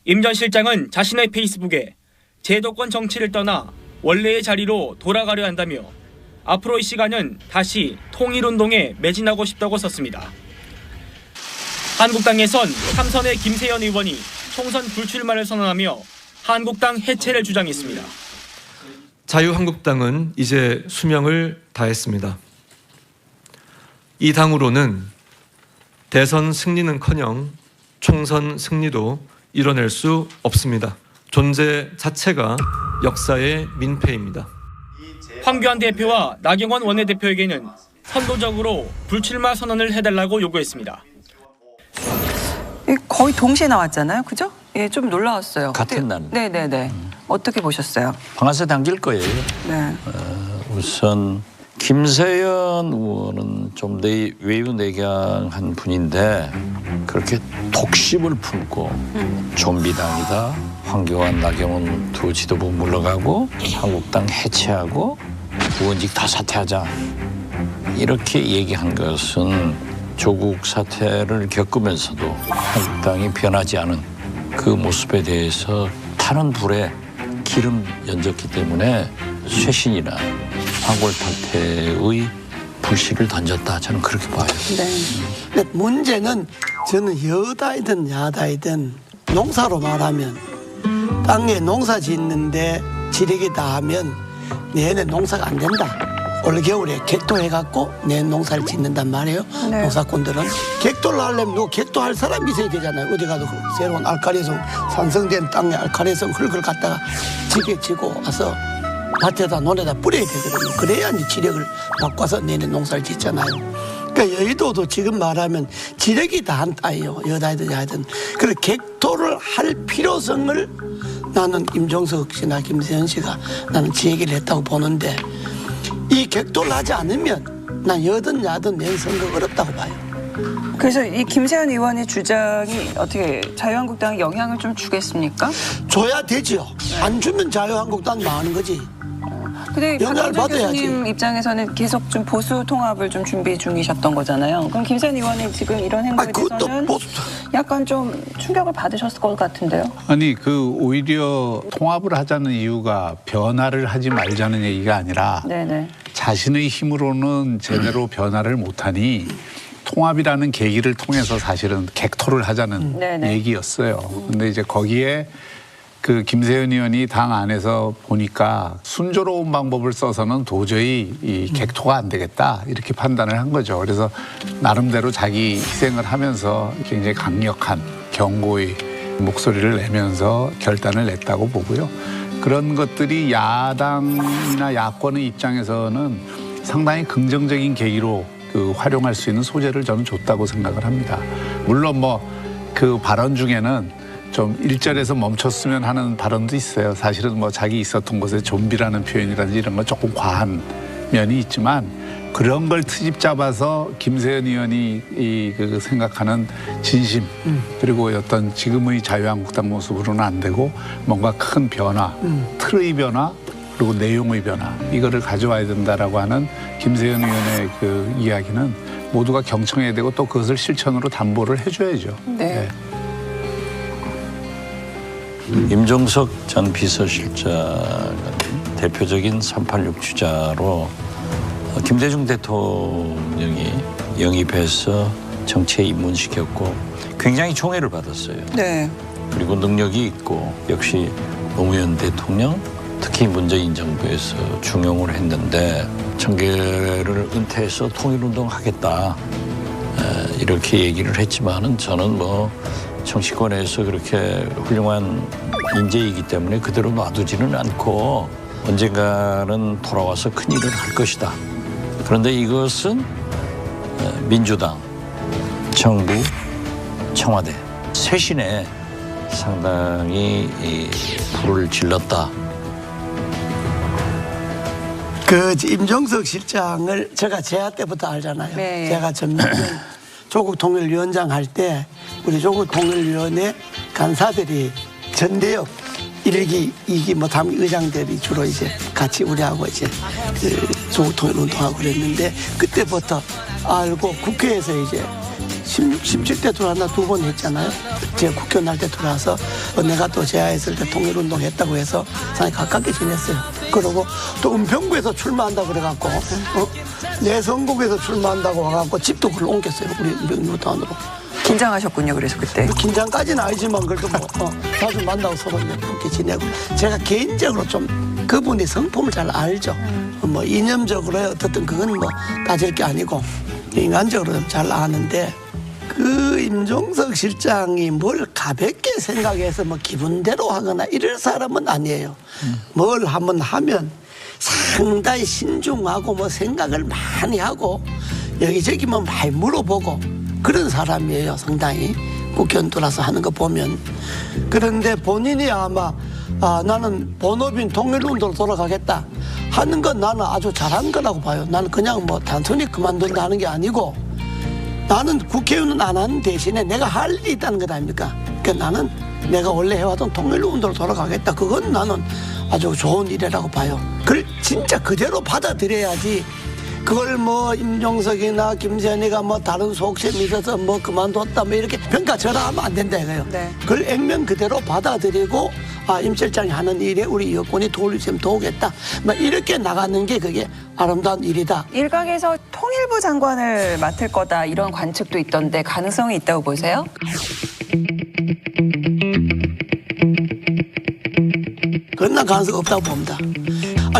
임 전 실장은 자신의 페이스북에 제도권 정치를 떠나 원래의 자리로 돌아가려 한다며 앞으로의 시간은 다시 통일운동에 매진하고 싶다고 썼습니다. 한국당에선 3선의 김세현 의원이 총선 불출마를 선언하며 한국당 해체를 주장했습니다. 자유한국당은 이제 수명을 다했습니다. 이 당으로는 대선 승리는커녕 총선 승리도 이뤄낼 수 없습니다. 존재 자체가 역사의 민폐입니다. 황교안 대표와 나경원 원내대표에게는 선도적으로 불출마 선언을 해달라고 요구했습니다. 거의 동시에 나왔잖아요. 그죠? 예, 좀 놀라웠어요. 같은 날. 네네네. 어떻게 보셨어요? 방아쇠 당길 거예요. 네. 우선 김세현 의원은 좀 외유내강한 분인데 그렇게 독심을 품고 좀비당이다. 황교안, 나경원 두 지도부 물러가고 한국당 해체하고 의원직 다 사퇴하자. 이렇게 얘기한 것은 조국 사태를 겪으면서도 한국당이 변하지 않은 그 모습에 대해서 타는 불에 기름 얹었기 때문에 쇄신이나 황골탈퇴의 불씨를 던졌다. 저는 그렇게 봐요. 네. 근데 문제는 저는 여다이든 야다이든 농사로 말하면 땅에 농사 짓는데 지력이 다하면 내내 농사가 안 된다. 올 겨울에 객토해갖고 내 농사를 짓는단 말이에요. 네. 농사꾼들은 객토를 하려면 누구 객토할 사람이 있어야 되잖아요. 어디 가도 새로운 알칼리성 산성된 땅에 알칼리성 흙을 갖다가 집에 지고 와서 밭에다 논에다 뿌려야 되거든요. 그래야 이제 지력을 바꿔서 내내 농사를 짓잖아요. 그러니까 여의도도 지금 말하면 지력이 다 한 땅이에요. 여다이든 야든. 그래서 객토를 할 필요성을 나는 임종석 씨나 김세현 씨가 나는 제기를 했다고 보는데 이 객토를 하지 않으면 난 여든 야든 내 선거 어렵다고 봐요. 그래서 이 김세현 의원의 주장이 어떻게 자유한국당에 영향을 좀 주겠습니까? 줘야 되지요. 안 주면 자유한국당 망하는 거지. 근데 영향을 박원순 받아야지. 교수님 입장에서는 계속 좀 보수 통합을 좀 준비 중이셨던 거잖아요. 그럼 김세현 의원이 지금 이런 행보에 대해서는 약간 좀 충격을 받으셨을 것 같은데요. 아니 오히려 통합을 하자는 이유가 변화를 하지 말자는 얘기가 아니라 네네. 자신의 힘으로는 제대로 변화를 못하니 통합이라는 계기를 통해서 사실은 객토를 하자는 네네. 얘기였어요. 근데 이제 거기에 그 김세현 의원이 당 안에서 보니까 순조로운 방법을 써서는 도저히 이 객토가 안 되겠다 이렇게 판단을 한 거죠. 그래서 나름대로 자기 희생을 하면서 굉장히 강력한 경고의 목소리를 내면서 결단을 냈다고 보고요. 그런 것들이 야당이나 야권의 입장에서는 상당히 긍정적인 계기로 활용할 수 있는 소재를 저는 줬다고 생각을 합니다. 물론 그 발언 중에는 좀 일절에서 멈췄으면 하는 발언도 있어요. 사실은 자기 있었던 곳에 좀비라는 표현이라든지 이런 거 조금 과한 면이 있지만 그런 걸 트집 잡아서 김세현 의원이 그 생각하는 진심 그리고 어떤 지금의 자유한국당 모습으로는 안 되고 뭔가 큰 변화, 틀의 변화 그리고 내용의 변화 이거를 가져와야 된다라고 하는 김세현 의원의 그 이야기는 모두가 경청해야 되고 또 그것을 실천으로 담보를 해줘야죠. 네. 임종석 전 비서실장은 대표적인 386 주자로 김대중 대통령이 영입해서 정치에 입문시켰고 굉장히 총애를 받았어요. 네. 그리고 능력이 있고 역시 노무현 대통령 특히 문재인 정부에서 중용을 했는데 청계를 은퇴해서 통일운동하겠다 이렇게 얘기를 했지만은 저는 정치권에서 그렇게 훌륭한 인재이기 때문에 그대로 놔두지는 않고 언젠가는 돌아와서 큰 일을 할 것이다. 그런데 이것은 민주당, 정부, 청와대 쇄신에 상당히 불을 질렀다. 그 임종석 실장을 제가 재하 때부터 알잖아요. 네. 제가 전면 조국 통일위원장 할 때 우리 조국 통일위원회 간사들이 전대협 1기, 2기, 3기 의장들이 주로 이제 같이 우리하고 이제 조국 통일 운동하고 그랬는데 그때부터 알고 국회에서 이제 17대 들어왔나 2번 했잖아요. 제가 국회의원 할 때 들어와서 내가 또 재하했을 때 통일운동 했다고 해서 상당히 가깝게 지냈어요. 그러고 또 은평구에서 출마한다고 그래갖고 내성국에서 출마한다고 와갖고 집도 글로 옮겼어요. 우리 민주당으로. 긴장하셨군요. 그래서 그때. 긴장까지는 아니지만 그래도 자주 만나고 서로 이렇게 지내고 제가 개인적으로 좀 그분이 성품을 잘 알죠. 이념적으로 어떻든 그건 따질 게 아니고 인간적으로 잘 아는데 그 임종석 실장이 뭘 가볍게 생각해서 기분대로 하거나 이럴 사람은 아니에요. 뭘 한번 하면 상당히 신중하고 생각을 많이 하고 여기저기 많이 물어보고 그런 사람이에요. 상당히 국회의원 들어서 하는 거 보면. 그런데 본인이 아마 나는 본업인 통일운동으로 돌아가겠다 하는 건 나는 아주 잘한 거라고 봐요. 나는 그냥 단순히 그만둔다 하는 게 아니고 나는 국회의원은 안 하는 대신에 내가 할 일이 있다는 것 아닙니까? 그러니까 나는 내가 원래 해왔던 통일운동으로 돌아가겠다. 그건 나는 아주 좋은 일이라고 봐요. 그걸 진짜 그대로 받아들여야지 그걸 임종석이나 김세현이가 다른 속셈이 있어서 그만뒀다 이렇게 평가절하하면 안 된다 이거예요. 네. 그걸 액면 그대로 받아들이고 임 실장이 하는 일에 우리 여권이 도움이 좀 도우겠다. 막 이렇게 나가는 게 그게 아름다운 일이다. 일각에서 통일부 장관을 맡을 거다 이런 관측도 있던데 가능성이 있다고 보세요? 그건 난 가능성 없다고 봅니다.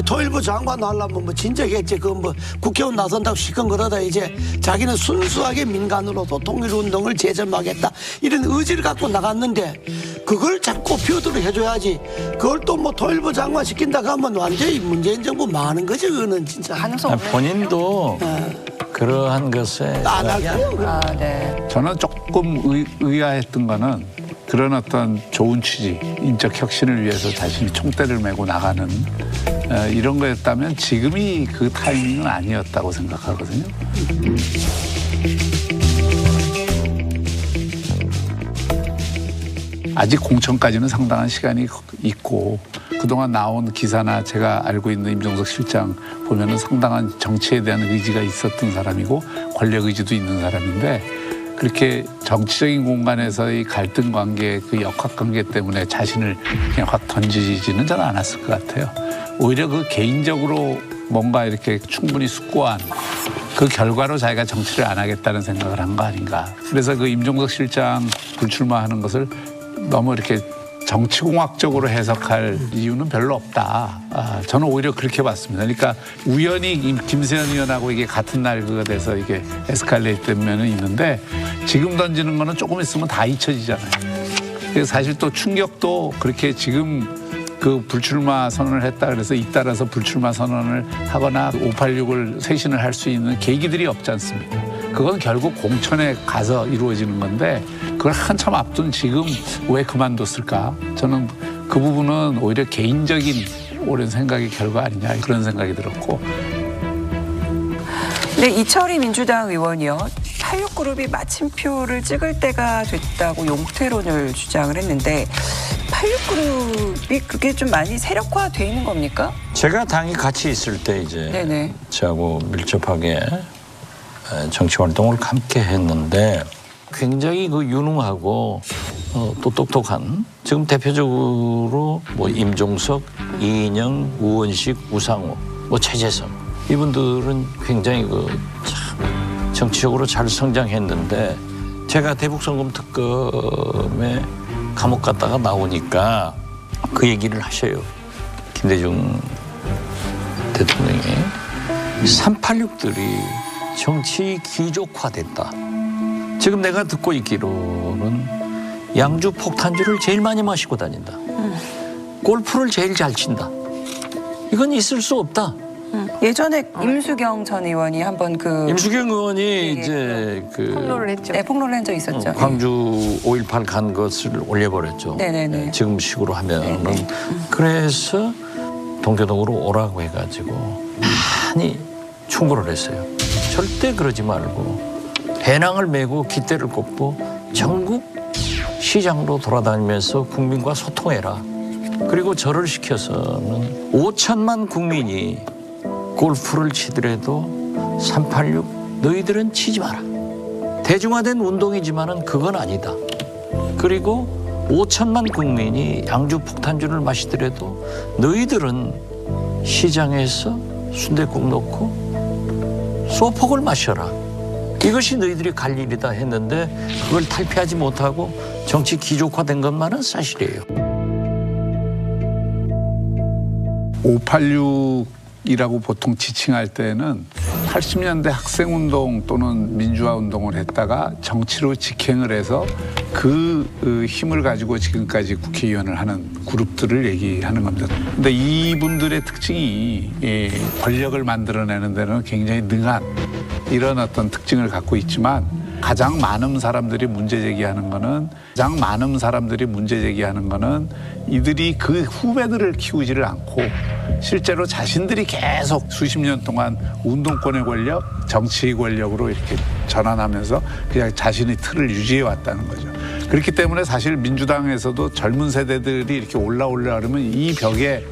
통일부 장관 하려면 뭐 진작했지. 그 뭐 국회의원 나선다고 시큰거려다 이제 자기는 순수하게 민간으로도 통일운동을 재점하겠다 이런 의지를 갖고 나갔는데 그걸 자꾸 표드로 해줘야지. 그걸 또 뭐 통일부 장관 시킨다고 하면 완전히 문재인 정부 많은 거지. 그거는 진짜 가능성 없네. 본인도 그러한 것에 안 할 거예요. 네. 저는 조금 의아했던 거는 그런 어떤 좋은 취지, 인적 혁신을 위해서 자신이 총대를 메고 나가는 이런 거였다면 지금이 그 타이밍은 아니었다고 생각하거든요. 아직 공천까지는 상당한 시간이 있고 그동안 나온 기사나 제가 알고 있는 임종석 실장 보면은 상당한 정치에 대한 의지가 있었던 사람이고 권력 의지도 있는 사람인데 그렇게 정치적인 공간에서의 갈등 관계, 그 역학 관계 때문에 자신을 그냥 확 던지지는 저는 않았을 것 같아요. 오히려 그 개인적으로 뭔가 이렇게 충분히 숙고한 그 결과로 자기가 정치를 안 하겠다는 생각을 한 거 아닌가. 그래서 그 임종석 실장 불출마하는 것을 너무 이렇게 정치공학적으로 해석할 이유는 별로 없다. 저는 오히려 그렇게 봤습니다. 그러니까 우연히 김세현 의원하고 이게 같은 날 그거 돼서 이게 에스컬레이트 된 면은 있는데 지금 던지는 거는 조금 있으면 다 잊혀지잖아요. 그래서 사실 또 충격도 그렇게 지금 그 불출마 선언을 했다 그래서 잇따라서 불출마 선언을 하거나 586을 쇄신을 할 수 있는 계기들이 없지 않습니까? 그건 결국 공천에 가서 이루어지는 건데 그걸 한참 앞둔 지금 왜 그만뒀을까? 저는 그 부분은 오히려 개인적인 오랜 생각의 결과 아니냐 그런 생각이 들었고. 네, 이철희 민주당 의원이요. 86그룹이 마침표를 찍을 때가 됐다고 용태론을 주장을 했는데 86그룹이 그게 좀 많이 세력화돼 있는 겁니까? 제가 당이 같이 있을 때 이제 네네. 저하고 밀접하게 정치 활동을 함께 했는데 굉장히 그 유능하고 또 똑똑한 지금 대표적으로 뭐 임종석, 이인영, 우원식, 우상호, 뭐 최재성 이분들은 굉장히 그 참 정치적으로 잘 성장했는데 제가 대북송금 특검에 감옥 갔다가 나오니까 그 얘기를 하셔요. 김대중 대통령이 386들이 정치 귀족화됐다. 지금 내가 듣고 있기로는 양주 폭탄주를 제일 많이 마시고 다닌다. 골프를 제일 잘 친다. 이건 있을 수 없다. 예전에 임수경 전 의원이 한번 임수경 의원이 이제 폭로를 했죠. 네, 폭로를 한 적 있었죠. 광주 5.18 간 것을 올려버렸죠. 네네네. 지금 식으로 하면은 네네. 그래서 동교동으로 오라고 해가지고 많이 충고를 했어요. 절대 그러지 말고 배낭을 메고 깃대를 꽂고 전국 시장으로 돌아다니면서 국민과 소통해라. 그리고 절을 시켜서는 5천만 국민이 골프를 치더라도 386 너희들은 치지 마라. 대중화된 운동이지만은 그건 아니다. 그리고 5천만 국민이 양주 폭탄주를 마시더라도 너희들은 시장에서 순댓국 넣고 소폭을 마셔라. 이것이 너희들이 갈 일이다 했는데 그걸 탈피하지 못하고 정치 기족화된 것만은 사실이에요. 586이라고 보통 지칭할 때는 80년대 학생운동 또는 민주화운동을 했다가 정치로 직행을 해서 그 힘을 가지고 지금까지 국회의원을 하는 그룹들을 얘기하는 겁니다. 근데 이분들의 특징이 권력을 만들어내는 데는 굉장히 능한 이런 어떤 특징을 갖고 있지만 가장 많은 사람들이 문제 제기하는 거는 이들이 그 후배들을 키우지를 않고 실제로 자신들이 계속 수십 년 동안 운동권의 권력, 정치의 권력으로 이렇게 전환하면서 그냥 자신의 틀을 유지해 왔다는 거죠. 그렇기 때문에 사실 민주당에서도 젊은 세대들이 이렇게 올라오려면 이 벽에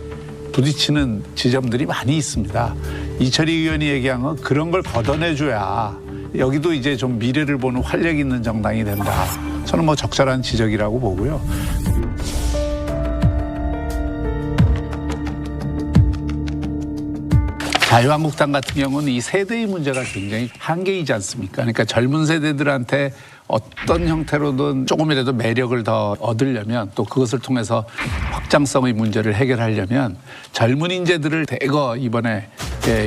부딪히는 지점들이 많이 있습니다. 이철희 의원이 얘기한 건 그런 걸 걷어내줘야 여기도 이제 좀 미래를 보는 활력 있는 정당이 된다. 저는 뭐 적절한 지적이라고 보고요. 자유한국당 같은 경우는 이 세대의 문제가 굉장히 한계이지 않습니까? 그러니까 젊은 세대들한테 어떤 형태로든 조금이라도 매력을 더 얻으려면 또 그것을 통해서 확장성의 문제를 해결하려면 젊은 인재들을 대거 이번에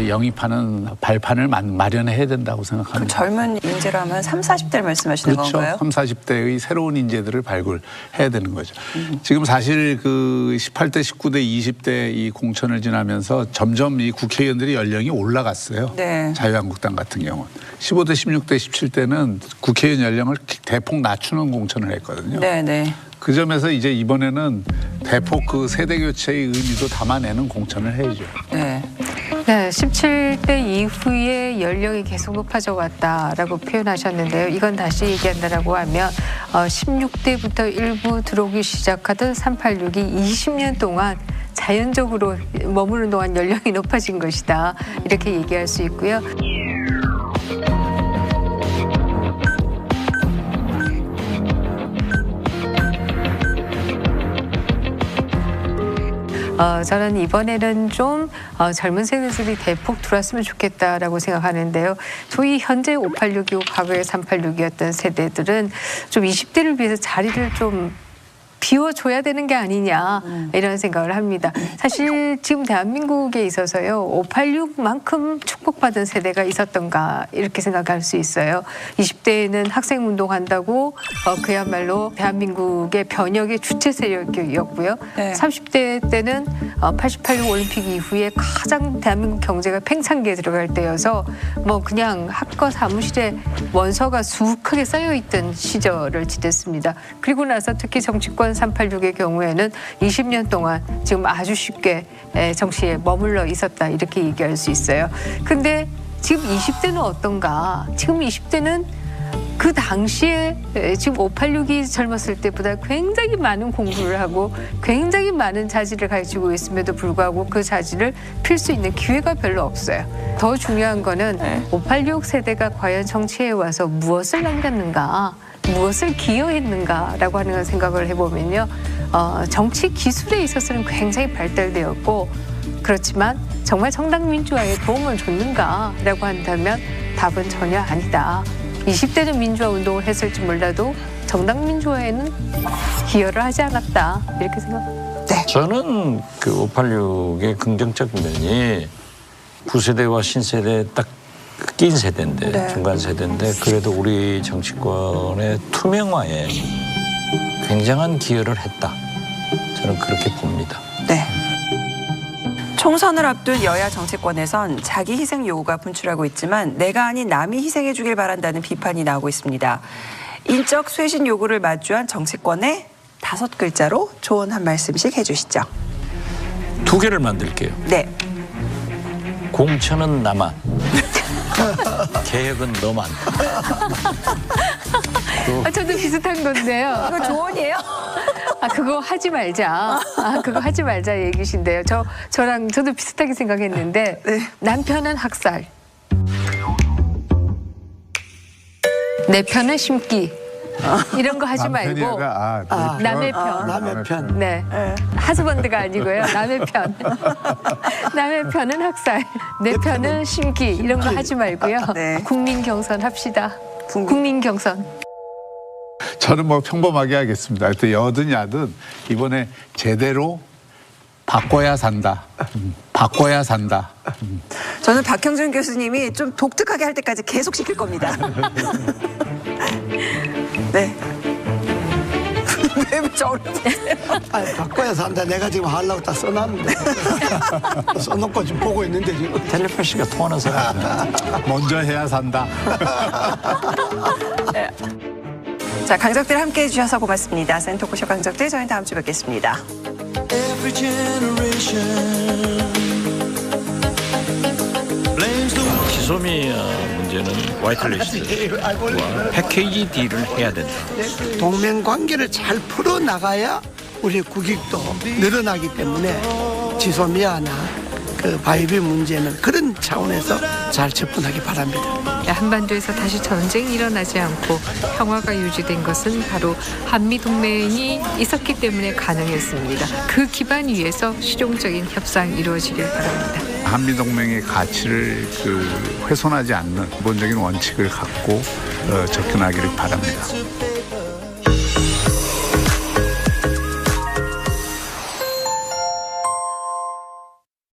영입하는 발판을 마련해야 된다고 생각합니다. 그럼 젊은 인재라면 30, 40대를 말씀하시는 그렇죠. 건가요? 30, 40대의 새로운 인재들을 발굴해야 되는 거죠. 지금 사실 그 18대, 19대, 20대 이 공천을 지나면서 점점 이 국회의원들의 연령이 올라갔어요. 네. 자유한국당 같은 경우는. 15대, 16대, 17대는 국회의원 연령을 대폭 낮추는 공천을 했거든요. 네. 그 점에서 이제 이번에는 대폭 그 세대 교체의 의미도 담아내는 공천을 해야죠. 네. 네, 17대 이후에 연령이 계속 높아져 왔다라고 표현하셨는데요. 이건 다시 얘기한다라고 하면 16대부터 일부 들어오기 시작하던 386이 20년 동안 자연적으로 머무는 동안 연령이 높아진 것이다. 이렇게 얘기할 수 있고요. 저는 이번에는 좀 젊은 세대들이 대폭 들어왔으면 좋겠다라고 생각하는데요. 소위 현재 586이고 과거에 386이었던 세대들은 좀 20대를 위해서 자리를 좀 비워줘야 되는 게 아니냐 이런 생각을 합니다. 사실 지금 대한민국에 있어서요 586만큼 축복받은 세대가 있었던가 이렇게 생각할 수 있어요. 20대에는 학생운동한다고 그야말로 대한민국의 변혁의 주체 세력이었고요. 네. 30대 때는 88 올림픽 이후에 가장 대한민국 경제가 팽창기에 들어갈 때여서 뭐 그냥 학과 사무실에 원서가 수북하게 쌓여있던 시절을 지냈습니다. 그리고 나서 특히 정치권 386의 경우에는 20년 동안 지금 아주 쉽게 정치에 머물러 있었다 이렇게 얘기할 수 있어요. 근데 지금 20대는 어떤가? 지금 20대는 그 당시에 지금 586이 젊었을 때보다 굉장히 많은 공부를 하고 굉장히 많은 자질을 가지고 있음에도 불구하고 그 자질을 필 수 있는 기회가 별로 없어요. 더 중요한 거는 586 세대가 과연 정치에 와서 무엇을 남겼는가? 무엇을 기여했는가라고 하는 생각을 해보면요. 정치 기술에 있어서는 굉장히 발달되었고 그렇지만 정말 정당 민주화에 도움을 줬는가라고 한다면 답은 전혀 아니다. 20대는 민주화 운동을 했을지 몰라도 정당 민주화에는 기여를 하지 않았다. 이렇게 생각합니다. 저는 그 586의 긍정적 면이 구세대와 신세대 딱 낀 세대인데 네. 중간 세대인데 그래도 우리 정치권의 투명화에 굉장한 기여를 했다. 저는 그렇게 봅니다. 네. 총선을 앞둔 여야 정치권에선 자기 희생 요구가 분출하고 있지만 내가 아닌 남이 희생해 주길 바란다는 비판이 나오고 있습니다. 인적 쇄신 요구를 마주한 정치권에 5글자로 조언 한 말씀씩 해주시죠. 2개를 만들게요. 네. 공천은 나만. 개혁은 너만. 저도 비슷한 건데요. 이거 조언이에요? 그거 하지 말자. 그거 하지 말자 얘기신데요. 저도 비슷하게 생각했는데 남편은 학살. 내 편은 심기. 이런 거 하지 말고 남의 편. 남의 편. 네. 하즈번드가 아니고요. 남의 편. 남의 편은 학살. 내 편은 심기. 이런 거 하지 말고요. 국민 경선 합시다. 국민 경선. 저는 뭐 평범하게 하겠습니다. 하여튼 여든 야든 이번에 제대로 바꿔야 산다. 바꿔야 산다. 저는 박형준 교수님이 좀 독특하게 할 때까지 계속 시킬 겁니다. 네. 왜 저를 보세요? 바꿔야 산다. 내가 지금 하려고 딱 써놨는데. 써놓고 지금 보고 있는데 지금. 텔레파시가 통하는 사람. 먼저 해야 산다. 네. 자, 강적들 함께해 주셔서 고맙습니다. 센터코쇼 강적들 저희는 다음 주 뵙겠습니다. 지소미아 문제는 화이트리스트와 패키지 딜을 해야 된다. 동맹 관계를 잘 풀어 나가야 우리 국익도 늘어나기 때문에 지소미아나 그 바이비 문제는 그런 차원에서 잘 접근하기 바랍니다. 한반도에서 다시 전쟁이 일어나지 않고 평화가 유지된 것은 바로 한미동맹이 있었기 때문에 가능했습니다. 그 기반 위에서 실용적인 협상이 이루어지길 바랍니다. 한미동맹의 가치를 훼손하지 않는 기본적인 원칙을 갖고 접근하기를 바랍니다.